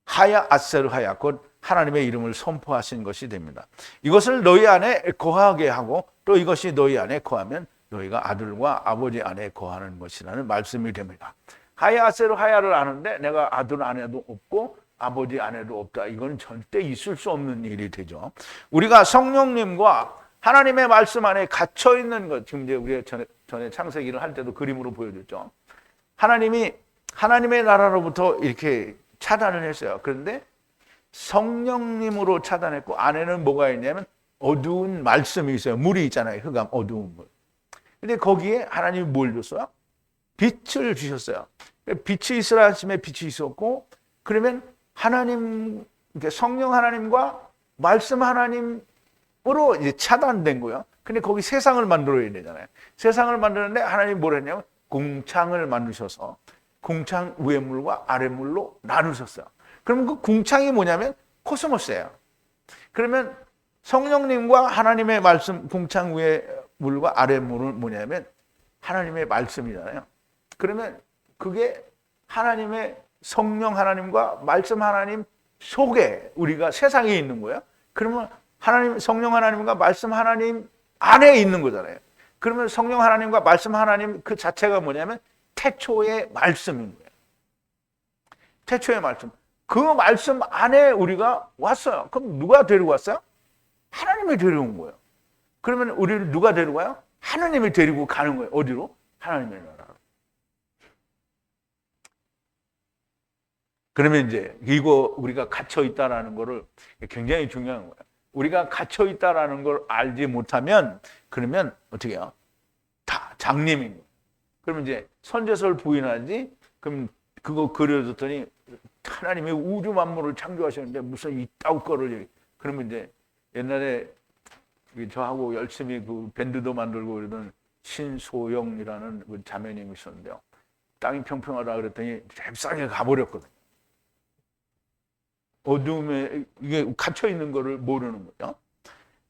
하야 아세르 하야, 곧 하나님의 이름을 선포하신 것이 됩니다. 이것을 너희 안에 거하게 하고 또 이것이 너희 안에 거하면 너희가 아들과 아버지 안에 거하는 것이라는 말씀이 됩니다. 하야 아세르 하야를 아는데 내가 아들 안에도 없고 아버지 안에도 없다. 이건 절대 있을 수 없는 일이 되죠. 우리가 성령님과 하나님의 말씀 안에 갇혀 있는 것, 지금 이제 우리가 전에 창세기를 할 때도 그림으로 보여줬죠. 하나님의 나라로부터 이렇게 차단을 했어요. 그런데 성령님으로 차단했고 안에는 뭐가 있냐면 어두운 말씀이 있어요. 물이 있잖아요. 흑암, 어두운 물. 근데 거기에 하나님이 뭘 줬어요? 빛을 주셨어요. 빛이 있으라 하심에 빛이 있었고, 그러면 하나님, 성령 하나님과 말씀 하나님으로 이제 차단된 거예요. 근데 거기 세상을 만들어야 되잖아요. 세상을 만드는데 하나님이 뭘 했냐면 궁창을 만드셔서 궁창 위의 물과 아래 물로 나누셨어요. 그러면 그 궁창이 뭐냐면 코스모스예요. 그러면 성령님과 하나님의 말씀, 궁창 위의 물과 아래 물은 뭐냐면 하나님의 말씀이잖아요. 그러면 그게 하나님의 성령 하나님과 말씀 하나님 속에 우리가 세상에 있는 거예요. 그러면 하나님, 성령 하나님과 말씀 하나님 안에 있는 거잖아요. 그러면 성령 하나님과 말씀 하나님 그 자체가 뭐냐면 태초의 말씀인 거예요. 태초의 말씀. 그 말씀 안에 우리가 왔어요. 그럼 누가 데리고 왔어요? 하나님이 데려온 거예요. 그러면 우리를 누가 데리고 가요? 하나님이 데리고 가는 거예요. 어디로? 하나님의 나라로. 그러면 이제 이거 우리가 갇혀 있다라는 거를 굉장히 중요한 거예요. 우리가 갇혀 있다라는 걸 알지 못하면 그러면 어떻게 해요? 다 장님인 거예요. 그러면 이제 선제설 부인하지? 그럼 그거 그려줬더니 하나님이 우주 만물을 창조하셨는데 무슨 이따구 거를 그러면 이제 옛날에 저하고 열심히 그 밴드도 만들고 그러던 신소영이라는 그 자매님이 있었는데요. 땅이 평평하다 그랬더니 잽싸게 가버렸거든요. 어둠에 이게 갇혀 있는 거를 모르는 거죠.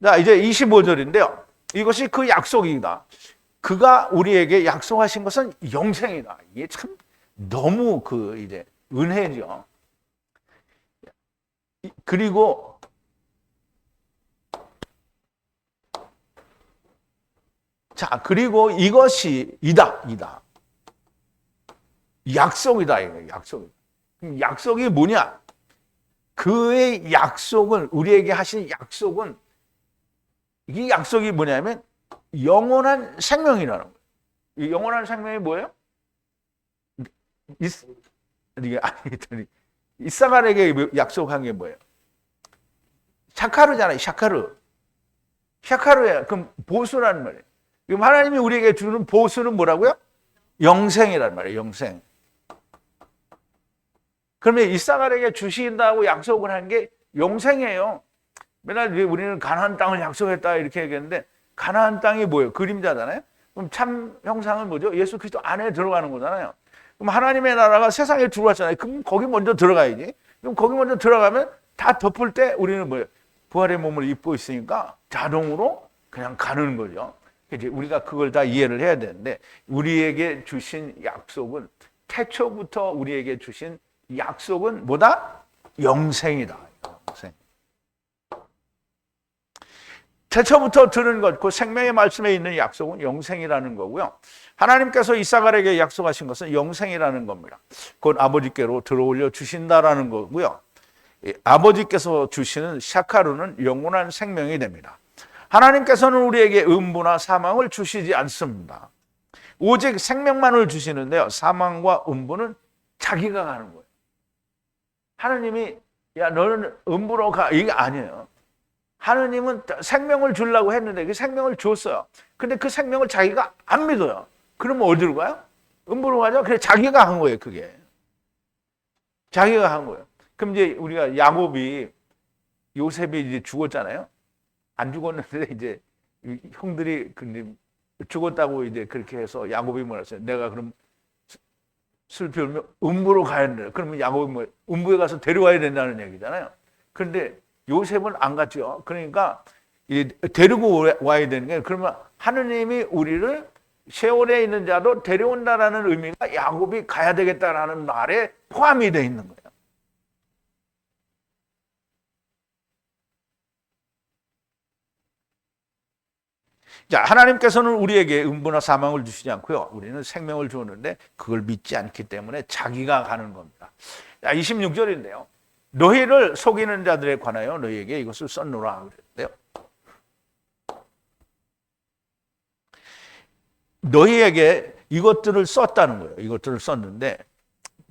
자, 이제 25절인데요. 이것이 그 약속이다. 그가 우리에게 약속하신 것은 영생이다. 이게 참 너무 그 이제 은혜죠. 그리고 자, 그리고 이것이 이다. 약속이다. 이거 약속. 약속이 뭐냐? 그의 약속은 우리에게 하신 약속은 이 약속이 뭐냐면 영원한 생명이라는 거예요. 이 영원한 생명이 뭐예요? 이사갈에게 약속한 게 뭐예요? 샤카르잖아요. 샤카르예요. 그럼 보수라는 말이에요. 그럼 하나님이 우리에게 주는 보수는 뭐라고요? 영생이란 말이에요. 영생. 그러면 이사갈에게 주신다고 약속을 한 게 영생이에요. 맨날 우리는 가나안 땅을 약속했다 이렇게 얘기했는데 가나안 땅이 뭐예요? 그림자잖아요. 그럼 참 형상은 뭐죠? 예수 그리스도 안에 들어가는 거잖아요. 그럼 하나님의 나라가 세상에 들어왔잖아요. 그럼 거기 먼저 들어가야지. 그럼 거기 먼저 들어가면 다 덮을 때 우리는 뭐예요? 부활의 몸을 입고 있으니까 자동으로 그냥 가는 거죠. 이제 우리가 그걸 다 이해를 해야 되는데 우리에게 주신 약속은 태초부터 우리에게 주신 약속은 뭐다? 영생이다. 영생. 태초부터 들은 것, 그 생명의 말씀에 있는 약속은 영생이라는 거고요. 하나님께서 이사갈에게 약속하신 것은 영생이라는 겁니다. 곧 아버지께로 들어올려 주신다라는 거고요. 아버지께서 주시는 샤카루는 영원한 생명이 됩니다. 하나님께서는 우리에게 음부나 사망을 주시지 않습니다. 오직 생명만을 주시는데요. 사망과 음부는 자기가 가는 거예요. 하나님이 야 너는 음부로 가 이게 아니에요. 하나님은 생명을 주려고 했는데 그 생명을 줬어요. 근데 그 생명을 자기가 안 믿어요. 그러면 어디로 가요? 음부로 가죠. 그래 자기가 한 거예요. 그게 자기가 한 거예요. 그럼 이제 우리가 야곱이 요셉이 이제 죽었잖아요. 안 죽었는데 이제 형들이 죽었다고 이제 그렇게 해서 야곱이 뭐라 했어요? 내가 그럼 슬피 울면 음부로 가야 된다. 그러면 야곱이 뭐 음부에 가서 데려와야 된다는 얘기잖아요. 그런데 요셉은 안 갔죠. 그러니까 데리고 와야 되는 게 그러면 하느님이 우리를 세월에 있는 자도 데려온다라는 의미가 야곱이 가야 되겠다라는 말에 포함이 되어 있는 거예요. 자, 하나님께서는 우리에게 음부나 사망을 주시지 않고요. 우리는 생명을 주었는데 그걸 믿지 않기 때문에 자기가 가는 겁니다. 자, 26절인데요. 너희를 속이는 자들에 관하여 너희에게 이것을 썼노라 그랬대요. 너희에게 이것들을 썼다는 거예요. 이것들을 썼는데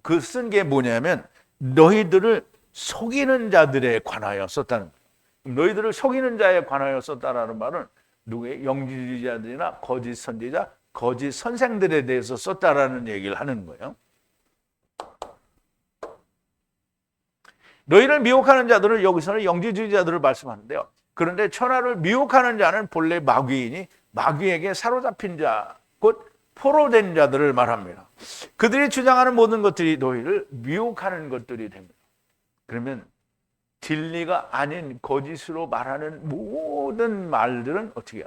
그 쓴 게 뭐냐면 너희들을 속이는 자들에 관하여 썼다는 거예요. 너희들을 속이는 자에 관하여 썼다라는 말은 누구의 영지주의자들이나 거짓 선지자, 거짓 선생들에 대해서 썼다라는 얘기를 하는 거예요. 너희를 미혹하는 자들을 여기서는 영지주의자들을 말씀하는데요. 그런데 천하를 미혹하는 자는 본래 마귀이니 마귀에게 사로잡힌 자, 곧 포로된 자들을 말합니다. 그들이 주장하는 모든 것들이 너희를 미혹하는 것들이 됩니다. 그러면 진리가 아닌 거짓으로 말하는 모든 말들은 어떻게 해요?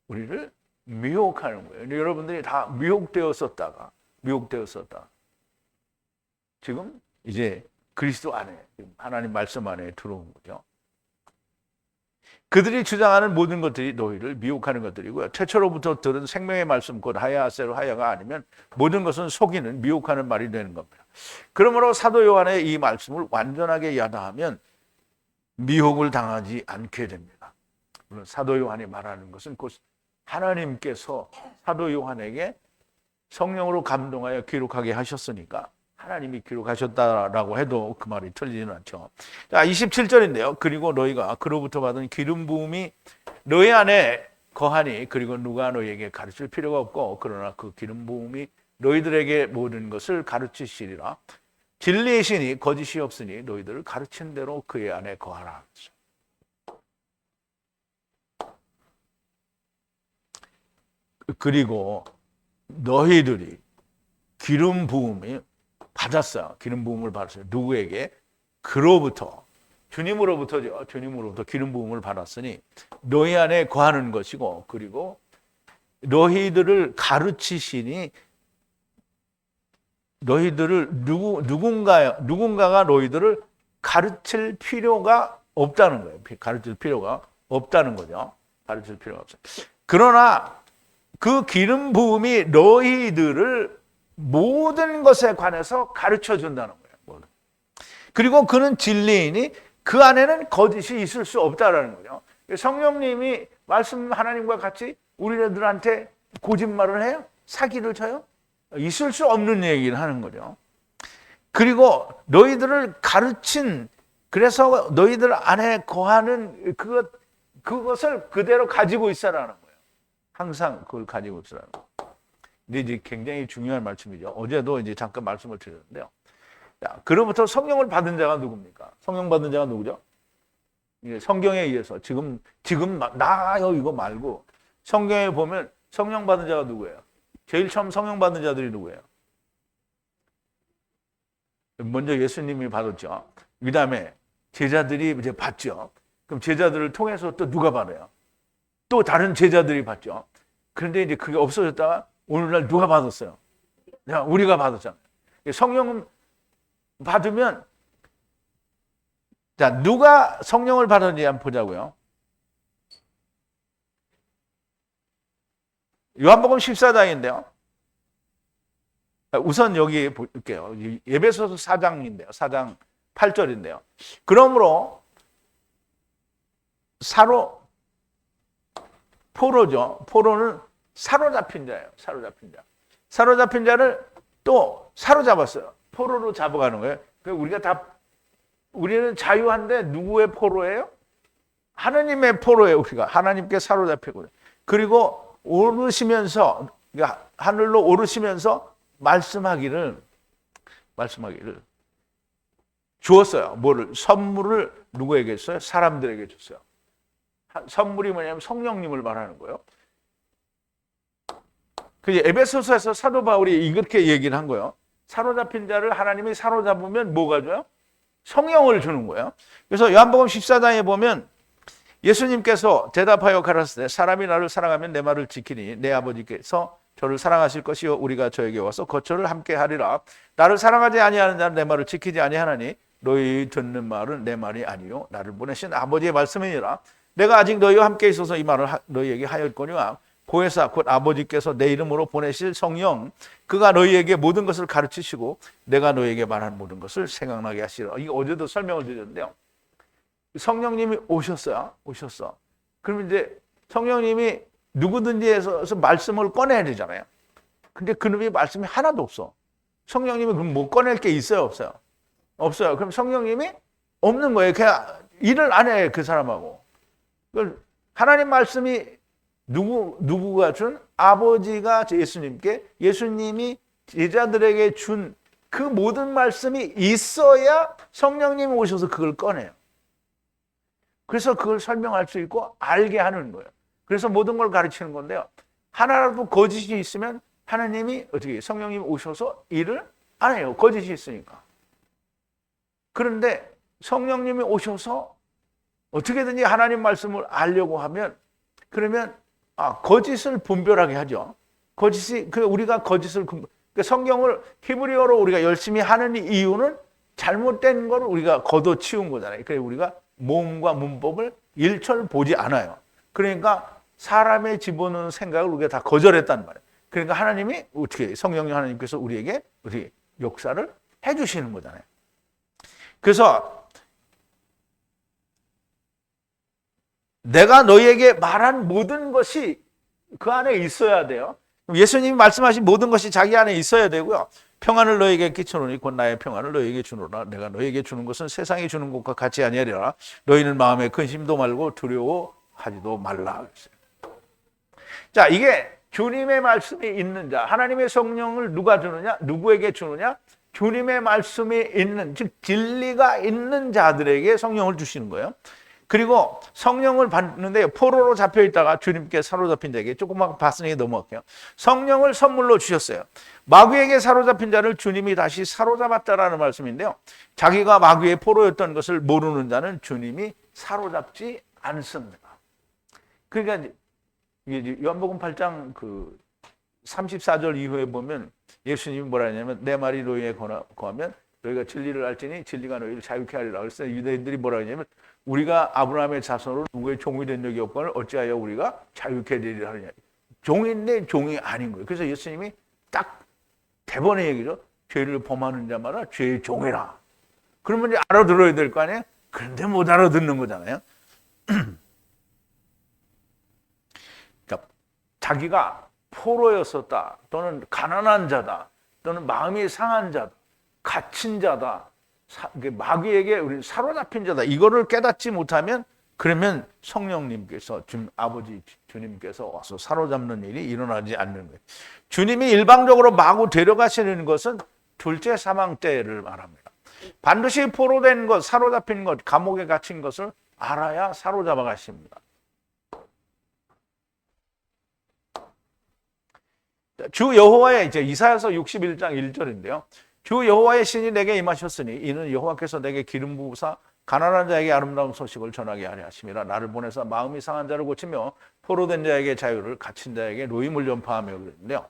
우리를 미혹하는 거예요. 여러분들이 다 미혹되었었다가 지금 이제 그리스도 안에, 하나님 말씀 안에 들어온 거죠. 그들이 주장하는 모든 것들이 너희를 미혹하는 것들이고요. 최초로부터 들은 생명의 말씀 곧 하야세로 하야가 아니면 모든 것은 속이는 미혹하는 말이 되는 겁니다. 그러므로 사도 요한의 이 말씀을 완전하게 야다하면 미혹을 당하지 않게 됩니다. 물론 사도 요한이 말하는 것은 곧 하나님께서 사도 요한에게 성령으로 감동하여 기록하게 하셨으니까 하나님이 기록하셨다라고 해도 그 말이 틀리지는 않죠. 자, 27절인데요. 그리고 너희가 그로부터 받은 기름 부음이 너희 안에 거하니 그리고 누가 너희에게 가르칠 필요가 없고 그러나 그 기름 부음이 너희들에게 모든 것을 가르치시리라. 진리의 신이 거짓이 없으니 너희들을 가르친 대로 그의 안에 거하라. 그리고 너희들이 기름 부음이 받았어요. 기름 부음을 받았어요. 누구에게? 그로부터, 주님으로부터죠. 주님으로부터 기름 부음을 받았으니 너희 안에 거하는 것이고 그리고 너희들을 가르치시니 너희들을 누군가가 너희들을 가르칠 필요가 없다는 거예요. 가르칠 필요가 없다는 거죠. 가르칠 필요가 없어요. 그러나 그 기름 부음이 너희들을 모든 것에 관해서 가르쳐 준다는 거예요. 그리고 그는 진리이니 그 안에는 거짓이 있을 수 없다라는 거죠. 성령님이 말씀 하나님과 같이 우리들한테 거짓말을 해요? 사기를 쳐요? 있을 수 없는 얘기를 하는 거죠. 그리고 너희들을 가르친, 그래서 너희들 안에 거하는 그것을 그대로 가지고 있으라는 거예요. 항상 그걸 가지고 있으라는 거예요. 근데 이제 굉장히 중요한 말씀이죠. 어제도 이제 잠깐 말씀을 드렸는데요. 자, 그로부터 성령을 받은 자가 누굽니까? 성령 받은 자가 누구죠? 성경에 의해서 지금 나요 이거 말고 성경에 보면 성령 받은 자가 누구예요? 제일 처음 성령 받은 자들이 누구예요? 먼저 예수님이 받았죠. 그 다음에 제자들이 이제 받죠. 그럼 제자들을 통해서 또 누가 받아요? 또 다른 제자들이 받죠. 그런데 이제 그게 없어졌다가 오늘날 누가 받았어요? 우리가 받았잖아요. 성령 받으면, 자, 누가 성령을 받았는지 한번 보자고요. 요한복음 14장인데요. 우선 여기 볼게요. 에베소서 4장인데요. 4장 8절인데요. 그러므로 포로죠. 포로는 사로잡힌 자예요. 사로잡힌 자. 사로잡힌 자를 또 사로잡았어요. 포로로 잡아가는 거예요. 우리는 자유한데 누구의 포로예요? 하나님의 포로예요. 우리가 하나님께 사로잡히고. 그리고 오르시면서, 그러니까 하늘로 오르시면서 말씀하기를 주었어요. 선물을 누구에게 줬어요? 사람들에게 줬어요. 선물이 뭐냐면 성령님을 말하는 거예요. 에베소서에서 사도 바울이 이렇게 얘기를 한 거예요. 사로잡힌 자를 하나님이 사로잡으면 뭐가 줘요? 성령을 주는 거예요. 그래서 요한복음 14장에 보면 예수님께서 대답하여 가라사대 사람이 나를 사랑하면 내 말을 지키니 내 아버지께서 저를 사랑하실 것이요 우리가 저에게 와서 거처를 함께 하리라. 나를 사랑하지 아니하는 자는 내 말을 지키지 아니하나니 너희 듣는 말은 내 말이 아니요 나를 보내신 아버지의 말씀이니라. 내가 아직 너희와 함께 있어서 이 말을 너희에게 하였거니와 보혜사 곧 아버지께서 내 이름으로 보내실 성령 그가 너희에게 모든 것을 가르치시고 내가 너희에게 말한 모든 것을 생각나게 하시리라. 이거 어제도 설명을 드렸는데요. 성령님이 오셨어. 그러면 이제 성령님이 누구든지에서 말씀을 꺼내야 되잖아요. 근데 그놈이 말씀이 하나도 없어. 성령님이 그럼 뭐 꺼낼 게 있어요? 없어요? 없어요. 그럼 성령님이 없는 거예요. 그냥 일을 안 해, 그 사람하고. 하나님 말씀이 누구가 준? 아버지가 예수님께 예수님이 제자들에게 준 그 모든 말씀이 있어야 성령님이 오셔서 그걸 꺼내요. 그래서 그걸 설명할 수 있고 알게 하는 거예요. 그래서 모든 걸 가르치는 건데요. 하나라도 거짓이 있으면 하나님이 어떻게 성령님이 오셔서 일을 안 해요. 거짓이 있으니까. 그런데 성령님이 오셔서 어떻게든지 하나님 말씀을 알려고 하면 그러면 거짓을 분별하게 하죠. 거짓이 우리가 거짓을 성경을 히브리어로 우리가 열심히 하는 이유는 잘못된 걸 우리가 걷어치운 거잖아요. 그래서 우리가 모음과 문법을 일철 보지 않아요. 그러니까 사람의 집어넣는 생각을 우리가 다 거절했단 말이에요. 그러니까 하나님이 어떻게 성령님 하나님께서 우리에게 어떻게 역사를 해주시는 거잖아요. 그래서 내가 너희에게 말한 모든 것이 그 안에 있어야 돼요. 예수님이 말씀하신 모든 것이 자기 안에 있어야 되고요. 평안을 너희에게 끼쳐노니 곧 나의 평안을 너희에게 주노라. 내가 너희에게 주는 것은 세상이 주는 것과 같이 아니하리라. 너희는 마음에 근심도 말고 두려워하지도 말라. 자, 이게 주님의 말씀이 있는 자, 하나님의 성령을 누가 주느냐? 누구에게 주느냐? 주님의 말씀이 있는, 즉 진리가 있는 자들에게 성령을 주시는 거예요. 그리고 성령을 받는데 포로로 잡혀 있다가 주님께 사로잡힌 자에게 조금만 봤으니 넘어갈게요. 성령을 선물로 주셨어요. 마귀에게 사로잡힌 자를 주님이 다시 사로잡았다라는 말씀인데요. 자기가 마귀의 포로였던 것을 모르는 자는 주님이 사로잡지 않습니다. 그러니까 이게 요한복음 8장 34절 이후에 보면 예수님이 뭐라 하냐면 내 말이 너희에 거하면 너희가 진리를 알지니 진리가 너희를 자유케 하리라. 그래서 유대인들이 뭐라 하냐면 우리가 아브라함의 자손으로 누구의 종이 된 적이 없거늘 어찌하여 우리가 자유케 되리라 하느냐. 종인데 종이 아닌 거예요. 그래서 예수님이 딱 대번의 얘기죠. 죄를 범하는 자마다 죄의 종이라. 그러면 이제 알아들어야 될 거 아니에요? 그런데 못 알아듣는 거잖아요. 그러니까 자기가 포로였었다 또는 가난한 자다 또는 마음이 상한 자다 갇힌 자다 마귀에게 우리 사로잡힌 자다 이거를 깨닫지 못하면 그러면 성령님께서 아버지 주님께서 와서 사로잡는 일이 일어나지 않는 거예요. 주님이 일방적으로 마구 데려가시는 것은 둘째 사망 때를 말합니다. 반드시 포로된 것, 사로잡힌 것, 감옥에 갇힌 것을 알아야 사로잡아 가십니다. 주 여호와의 이제 이사야서 61장 1절인데요. 주 여호와의 신이 내게 임하셨으니 이는 여호와께서 내게 기름 부으사 가난한 자에게 아름다운 소식을 전하게 하려 하심이라. 나를 보내서 마음이 상한 자를 고치며 포로된 자에게 자유를 갇힌 자에게 노임을 전파하며 그랬는데요.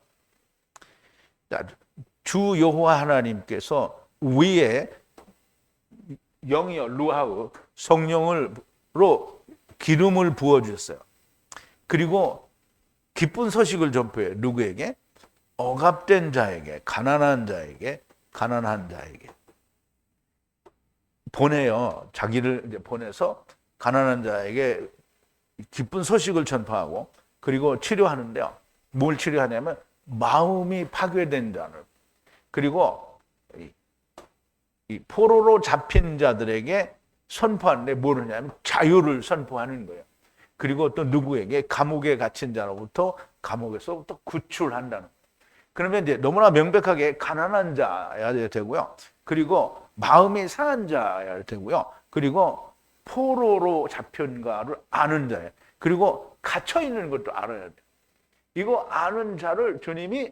주 여호와 하나님께서 위에 영이요 루하우 성령으로 기름을 부어 주셨어요. 그리고 기쁜 소식을 전파해요. 누구에게? 억압된 자에게, 가난한 자에게 보내요. 자기를 이제 보내서 가난한 자에게 기쁜 소식을 전파하고 그리고 치료하는데요. 뭘 치료하냐면 마음이 파괴된 자를 그리고 이 포로로 잡힌 자들에게 선포하는데 뭐냐면 자유를 선포하는 거예요. 그리고 또 누구에게? 감옥에 갇힌 자로부터 감옥에서부터 구출한다는 거예요. 그러면 이제 너무나 명백하게 가난한 자여야 되고요. 그리고 마음이 상한 자여야 되고요. 그리고 포로로 잡힌가를 아는 자예요. 그리고 갇혀 있는 것도 알아야 돼요. 이거 아는 자를 주님이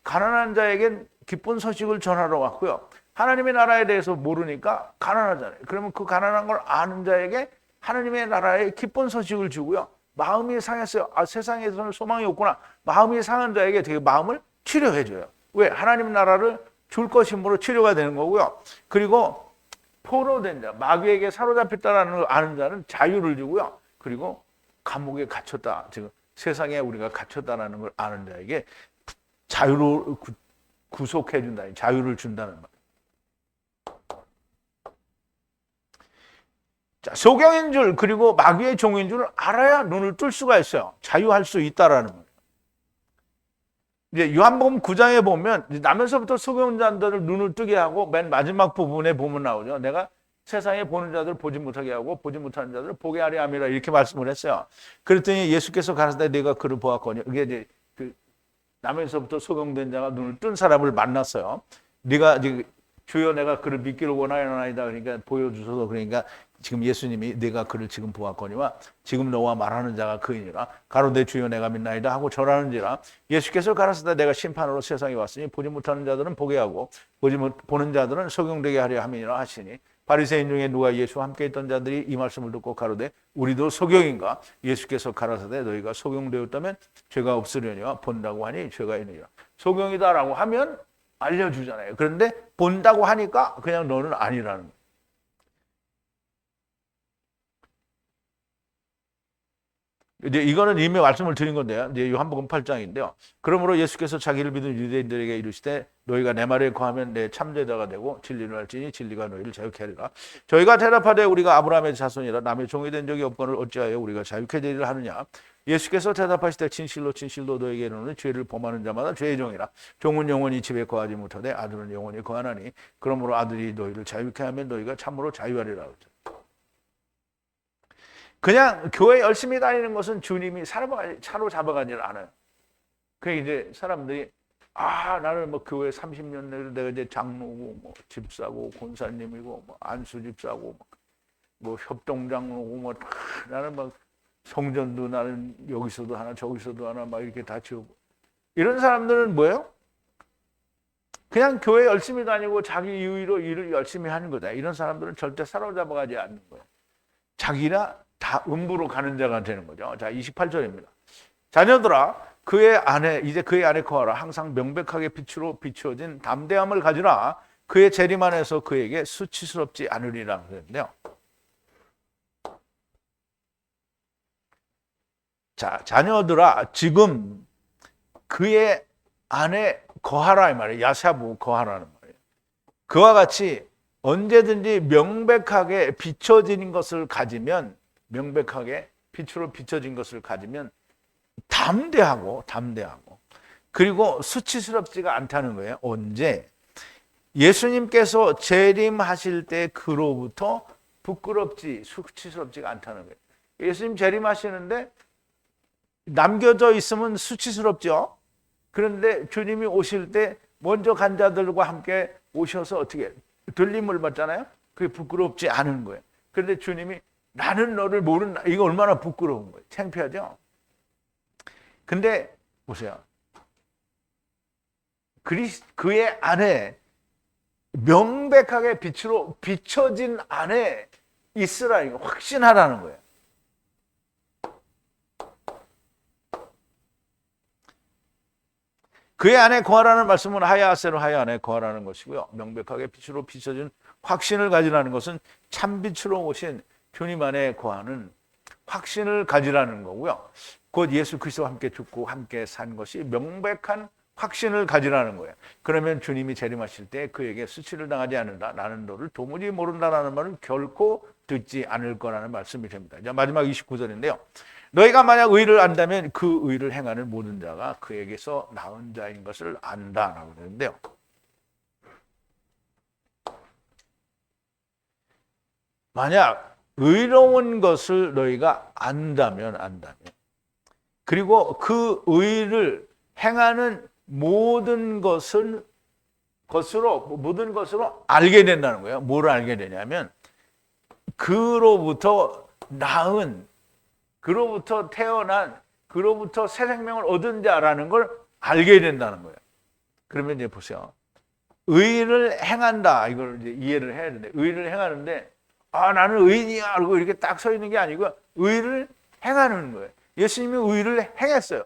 가난한 자에겐 기쁜 소식을 전하러 왔고요. 하나님의 나라에 대해서 모르니까 가난하잖아요. 그러면 그 가난한 걸 아는 자에게 하나님의 나라의 기쁜 소식을 주고요. 마음이 상했어요. 세상에서는 소망이 없구나. 마음이 상한 자에게 되게 마음을 치료해 줘요. 왜? 하나님 나라를 줄 것임으로 치료가 되는 거고요. 그리고 포로된 자, 마귀에게 사로잡혔다라는 걸 아는 자는 자유를 주고요. 그리고 감옥에 갇혔다. 지금 세상에 우리가 갇혔다라는 걸 아는 자에게 자유로 구속해 준다. 자유를 준다는 말. 자, 소경인 줄 그리고 마귀의 종인 줄 알아야 눈을 뜰 수가 있어요. 자유할 수 있다라는 거예요. 이제 요한복음 9장에 보면 나면서부터 소경자들을 눈을 뜨게 하고 맨 마지막 부분에 보면 나오죠. 내가 세상에 보는 자들을 보지 못하게 하고 보지 못하는 자들을 보게 하려 함이라 이렇게 말씀을 했어요. 그랬더니 예수께서 가라사대 내가 그를 보았거니 이게 이제 그 남에서부터 소경된 자가 눈을 뜬 사람을 만났어요. 네가 이제 주여 내가 그를 믿기를 원하나이다 그러니까 보여주소서 그러니까 지금 예수님이 내가 그를 지금 보았거니와 지금 너와 말하는 자가 그이니라 가로되 주여 내가 믿나이다 하고 절하는지라 예수께서 가라사대 내가 심판으로 세상에 왔으니 보지 못하는 자들은 보게 하고 보는 자들은 소경되게 하려 함이니라 하시니 바리새인 중에 누가 예수와 함께 있던 자들이 이 말씀을 듣고 가로되 우리도 소경인가 예수께서 가라사대 너희가 소경되었다면 죄가 없으려니와 본다고 하니 죄가 있느니라 소경이다라고 하면 알려주잖아요. 그런데 본다고 하니까 그냥 너는 아니라는 거예요. 이제 이거는 이미 말씀을 드린 건데요. 이제 요한복음 8장인데요. 그러므로 예수께서 자기를 믿은 유대인들에게 이르시되 너희가 내 말에 거하면 내 참제자가 되고 진리를 알지니 진리가 너희를 자유케 하리라. 저희가 대답하되 우리가 아브라함의 자손이라 남의 종이 된 적이 없거늘 어찌하여 우리가 자유케 되리라 하느냐. 예수께서 대답하시되 진실로 진실로 너희에게 이르노니 죄를 범하는 자마다 죄의 종이라. 종은 영원히 집에 거하지 못하되 아들은 영원히 거하나니 그러므로 아들이 너희를 자유케 하면 너희가 참으로 자유하리라. 그냥 교회 열심히 다니는 것은 주님이 사로잡아가지 않아요. 그 이제 사람들이 나는 뭐 교회 30년 내가 이제 장로고 뭐 집사고 권사님이고 뭐 안수 집사고 뭐 협동장로고 뭐 나는 막 성전도 나는 여기서도 하나 저기서도 하나 막 이렇게 다 지우고 이런 사람들은 뭐예요? 그냥 교회 열심히 다니고 자기 이유로 일을 열심히 하는 거다. 이런 사람들은 절대 사로잡아가지 않는 거예요. 자기나 다 음부로 가는 자가 되는 거죠. 자, 28절입니다. 자녀들아, 그의 안에 거하라. 항상 명백하게 빛으로 비추어진 담대함을 가지라. 그의 재림 안에서 그에게 수치스럽지 않으리라 그랬는데요. 자, 자녀들아, 지금 그의 안에 거하라 이 말이에요. 야샤부 거하라는 말이에요. 그와 같이 언제든지 명백하게 비춰진 것을 가지면 명백하게 빛으로 비춰진 것을 가지면 담대하고 그리고 수치스럽지가 않다는 거예요. 언제? 예수님께서 재림하실 때 그로부터 부끄럽지 수치스럽지가 않다는 거예요. 예수님 재림하시는데 남겨져 있으면 수치스럽죠. 그런데 주님이 오실 때 먼저 간 자들과 함께 오셔서 어떻게 들림을 받잖아요. 그게 부끄럽지 않은 거예요. 그런데 주님이 나는 너를 모른다. 이거 얼마나 부끄러운 거예요. 창피하죠? 근데 보세요. 그의 안에 명백하게 빛으로 비춰진 안에 있으라. 이거 확신하라는 거예요. 그의 안에 거하라는 말씀은 하야세로 하야 안에 거하라는 것이고요. 명백하게 빛으로 비춰진 확신을 가지라는 것은 참빛으로 오신 주님 안에 거하는 확신을 가지라는 거고요. 곧 예수 그리스도와 함께 죽고 함께 산 것이 명백한 확신을 가지라는 거예요. 그러면 주님이 재림하실 때 그에게 수치를 당하지 않는다. 나는 너를 도무지 모른다라는 말은 결코 듣지 않을 거라는 말씀이 됩니다. 이제 마지막 29절인데요. 너희가 만약 의를 안다면 그 의를 행하는 모든 자가 그에게서 나은 자인 것을 안다라고 그러는데요. 만약 의로운 것을 너희가 안다면 그리고 그 의를 행하는 모든 것으로 알게 된다는 거예요. 뭘 알게 되냐면 그로부터 나은 그로부터 태어난 그로부터 새 생명을 얻은 자라는 걸 알게 된다는 거예요. 그러면 이제 보세요. 의를 행한다. 이걸 이제 이해를 해야 되는데 의를 행하는데 나는 의인이야. 그리고 이렇게 딱 서 있는 게 아니고 의를 행하는 거예요. 예수님이 의를 행했어요.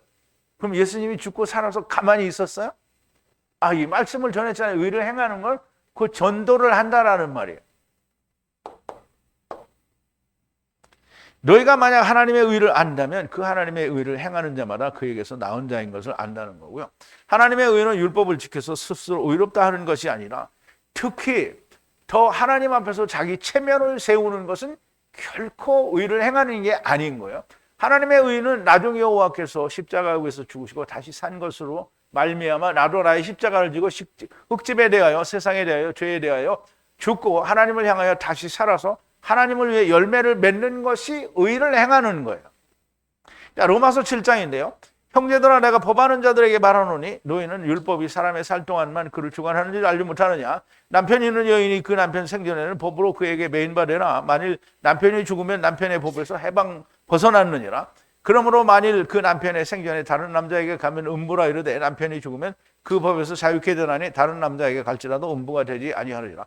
그럼 예수님이 죽고 살아서 가만히 있었어요? 이 말씀을 전했잖아요. 의를 행하는 걸 그 전도를 한다라는 말이에요. 너희가 만약 하나님의 의를 안다면 그 하나님의 의를 행하는 자마다 그에게서 나은 자인 것을 안다는 거고요. 하나님의 의는 율법을 지켜서 스스로 의롭다 하는 것이 아니라 특히 더 하나님 앞에서 자기 체면을 세우는 것은 결코 의를 행하는 게 아닌 거예요. 하나님의 의는 나중 여호와께서 십자가에 위해서 죽으시고 다시 산 것으로 말미암아 나도 나의 십자가를 지고 흙집에 대하여 세상에 대하여 죄에 대하여 죽고 하나님을 향하여 다시 살아서 하나님을 위해 열매를 맺는 것이 의를 행하는 거예요. 자, 로마서 7장인데요. 형제들아 내가 법하는 자들에게 말하노니 너희는 율법이 사람의 살 동안만 그를 주관하는 줄 알지 못하느냐. 남편이 있는 여인이 그 남편 생전에는 법으로 그에게 매인받으나 만일 남편이 죽으면 남편의 법에서 해방 벗어났느니라. 그러므로 만일 그 남편의 생전에 다른 남자에게 가면 음부라 이르되 남편이 죽으면 그 법에서 자유케 되나니 다른 남자에게 갈지라도 음부가 되지 아니하리라.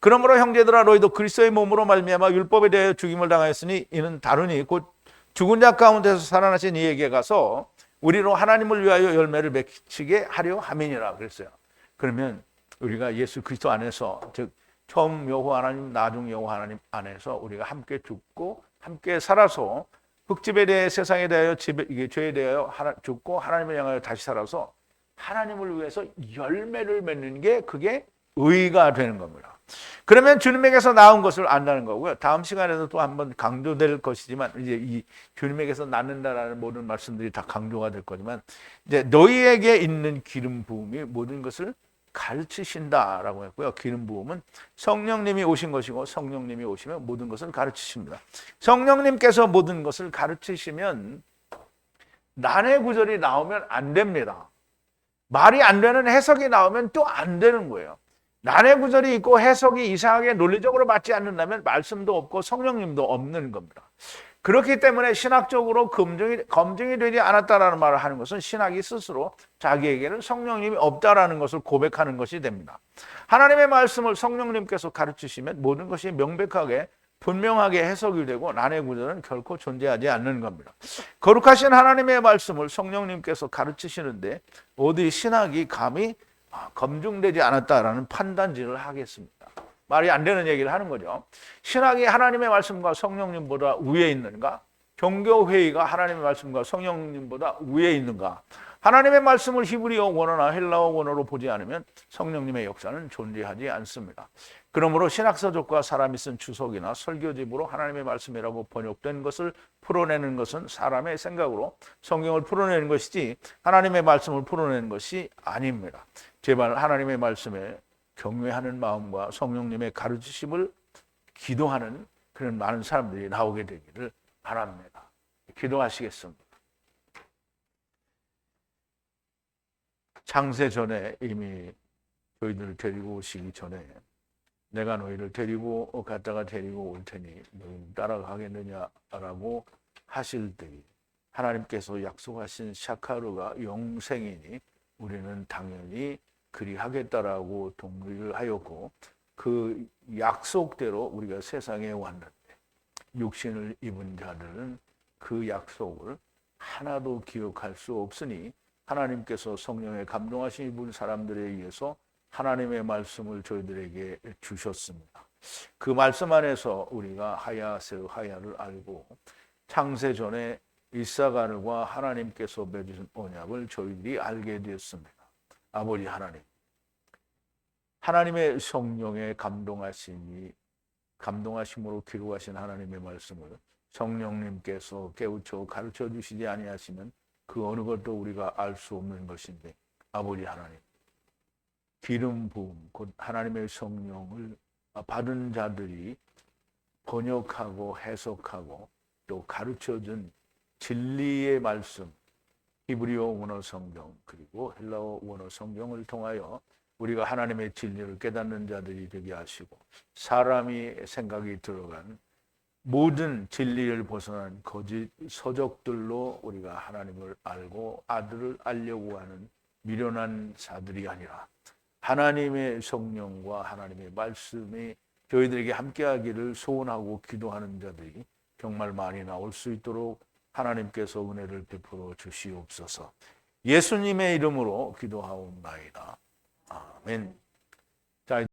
그러므로 형제들아 너희도 그리스도의 몸으로 말미암아 율법에 대하여 죽임을 당하였으니 이는 다르니 곧 죽은 자 가운데서 살아나신 이에게 가서 우리로 하나님을 위하여 열매를 맺히게 하려 함이니라 그랬어요. 그러면 우리가 예수 그리스도 안에서, 즉 처음 여호와 하나님, 나중 여호와 하나님 안에서 우리가 함께 죽고 함께 살아서 흙집에 대해 세상에 대하여 죄에 대하여 죽고 하나님을 향하여 다시 살아서 하나님을 위해서 열매를 맺는 게 그게 의가 되는 겁니다. 그러면 주님에게서 나온 것을 안다는 거고요. 다음 시간에도 또 한번 강조될 것이지만 이제 이 주님에게서 낳는다라는 모든 말씀들이 다 강조가 될 거지만 이제 너희에게 있는 기름 부음이 모든 것을 가르치신다라고 했고요. 기름 부음은 성령님이 오신 것이고 성령님이 오시면 모든 것을 가르치십니다. 성령님께서 모든 것을 가르치시면 난해 구절이 나오면 안 됩니다. 말이 안 되는 해석이 나오면 또 안 되는 거예요. 난해 구절이 있고 해석이 이상하게 논리적으로 맞지 않는다면 말씀도 없고 성령님도 없는 겁니다. 그렇기 때문에 신학적으로 검증이 되지 않았다라는 말을 하는 것은 신학이 스스로 자기에게는 성령님이 없다라는 것을 고백하는 것이 됩니다. 하나님의 말씀을 성령님께서 가르치시면 모든 것이 명백하게 분명하게 해석이 되고 난해 구절은 결코 존재하지 않는 겁니다. 거룩하신 하나님의 말씀을 성령님께서 가르치시는데 어디 신학이 감히 검증되지 않았다라는 판단질을 하겠습니다. 말이 안 되는 얘기를 하는 거죠. 신학이 하나님의 말씀과 성령님보다 위에 있는가? 종교회의가 하나님의 말씀과 성령님보다 위에 있는가? 하나님의 말씀을 히브리어 원어나 헬라어 원어로 보지 않으면 성령님의 역사는 존재하지 않습니다. 그러므로 신학서적과 사람이 쓴 주석이나 설교집으로 하나님의 말씀이라고 번역된 것을 풀어내는 것은 사람의 생각으로 성경을 풀어내는 것이지 하나님의 말씀을 풀어내는 것이 아닙니다. 제발 하나님의 말씀에 경외하는 마음과 성령님의 가르치심을 기도하는 그런 많은 사람들이 나오게 되기를 바랍니다. 기도하시겠습니다. 창세 전에 이미 저희들을 데리고 오시기 전에 내가 너희를 데리고 갔다가 데리고 올 테니 너희는 따라가겠느냐라고 하실 때 하나님께서 약속하신 샤카르가 영생이니 우리는 당연히 그리하겠다라고 동의를 하였고 그 약속대로 우리가 세상에 왔는데 육신을 입은 자들은 그 약속을 하나도 기억할 수 없으니 하나님께서 성령의 감동하신 입은 사람들에 의해서 하나님의 말씀을 저희들에게 주셨습니다. 그 말씀 안에서 우리가 하야를 알고 창세 전에 이사가를과 하나님께서 맺으신 언약을 저희들이 알게 되었습니다. 아버지 하나님, 하나님의 성령의 감동하심으로 기록하신 하나님의 말씀을 성령님께서 깨우쳐 가르쳐 주시지 아니하시면 그 어느 것도 우리가 알 수 없는 것인데 아버지 하나님, 기름 부음 곧 하나님의 성령을 받은 자들이 번역하고 해석하고 또 가르쳐준 진리의 말씀 히브리어 원어 성경 그리고 헬라어 원어 성경을 통하여 우리가 하나님의 진리를 깨닫는 자들이 되게 하시고 사람이 생각이 들어간 모든 진리를 벗어난 거짓 서적들로 우리가 하나님을 알고 아들을 알려고 하는 미련한 자들이 아니라 하나님의 성령과 하나님의 말씀이 저희들에게 함께하기를 소원하고 기도하는 자들이 정말 많이 나올 수 있도록 하나님께서 은혜를 베풀어 주시옵소서. 예수님의 이름으로 기도하옵나이다. 아멘. 자,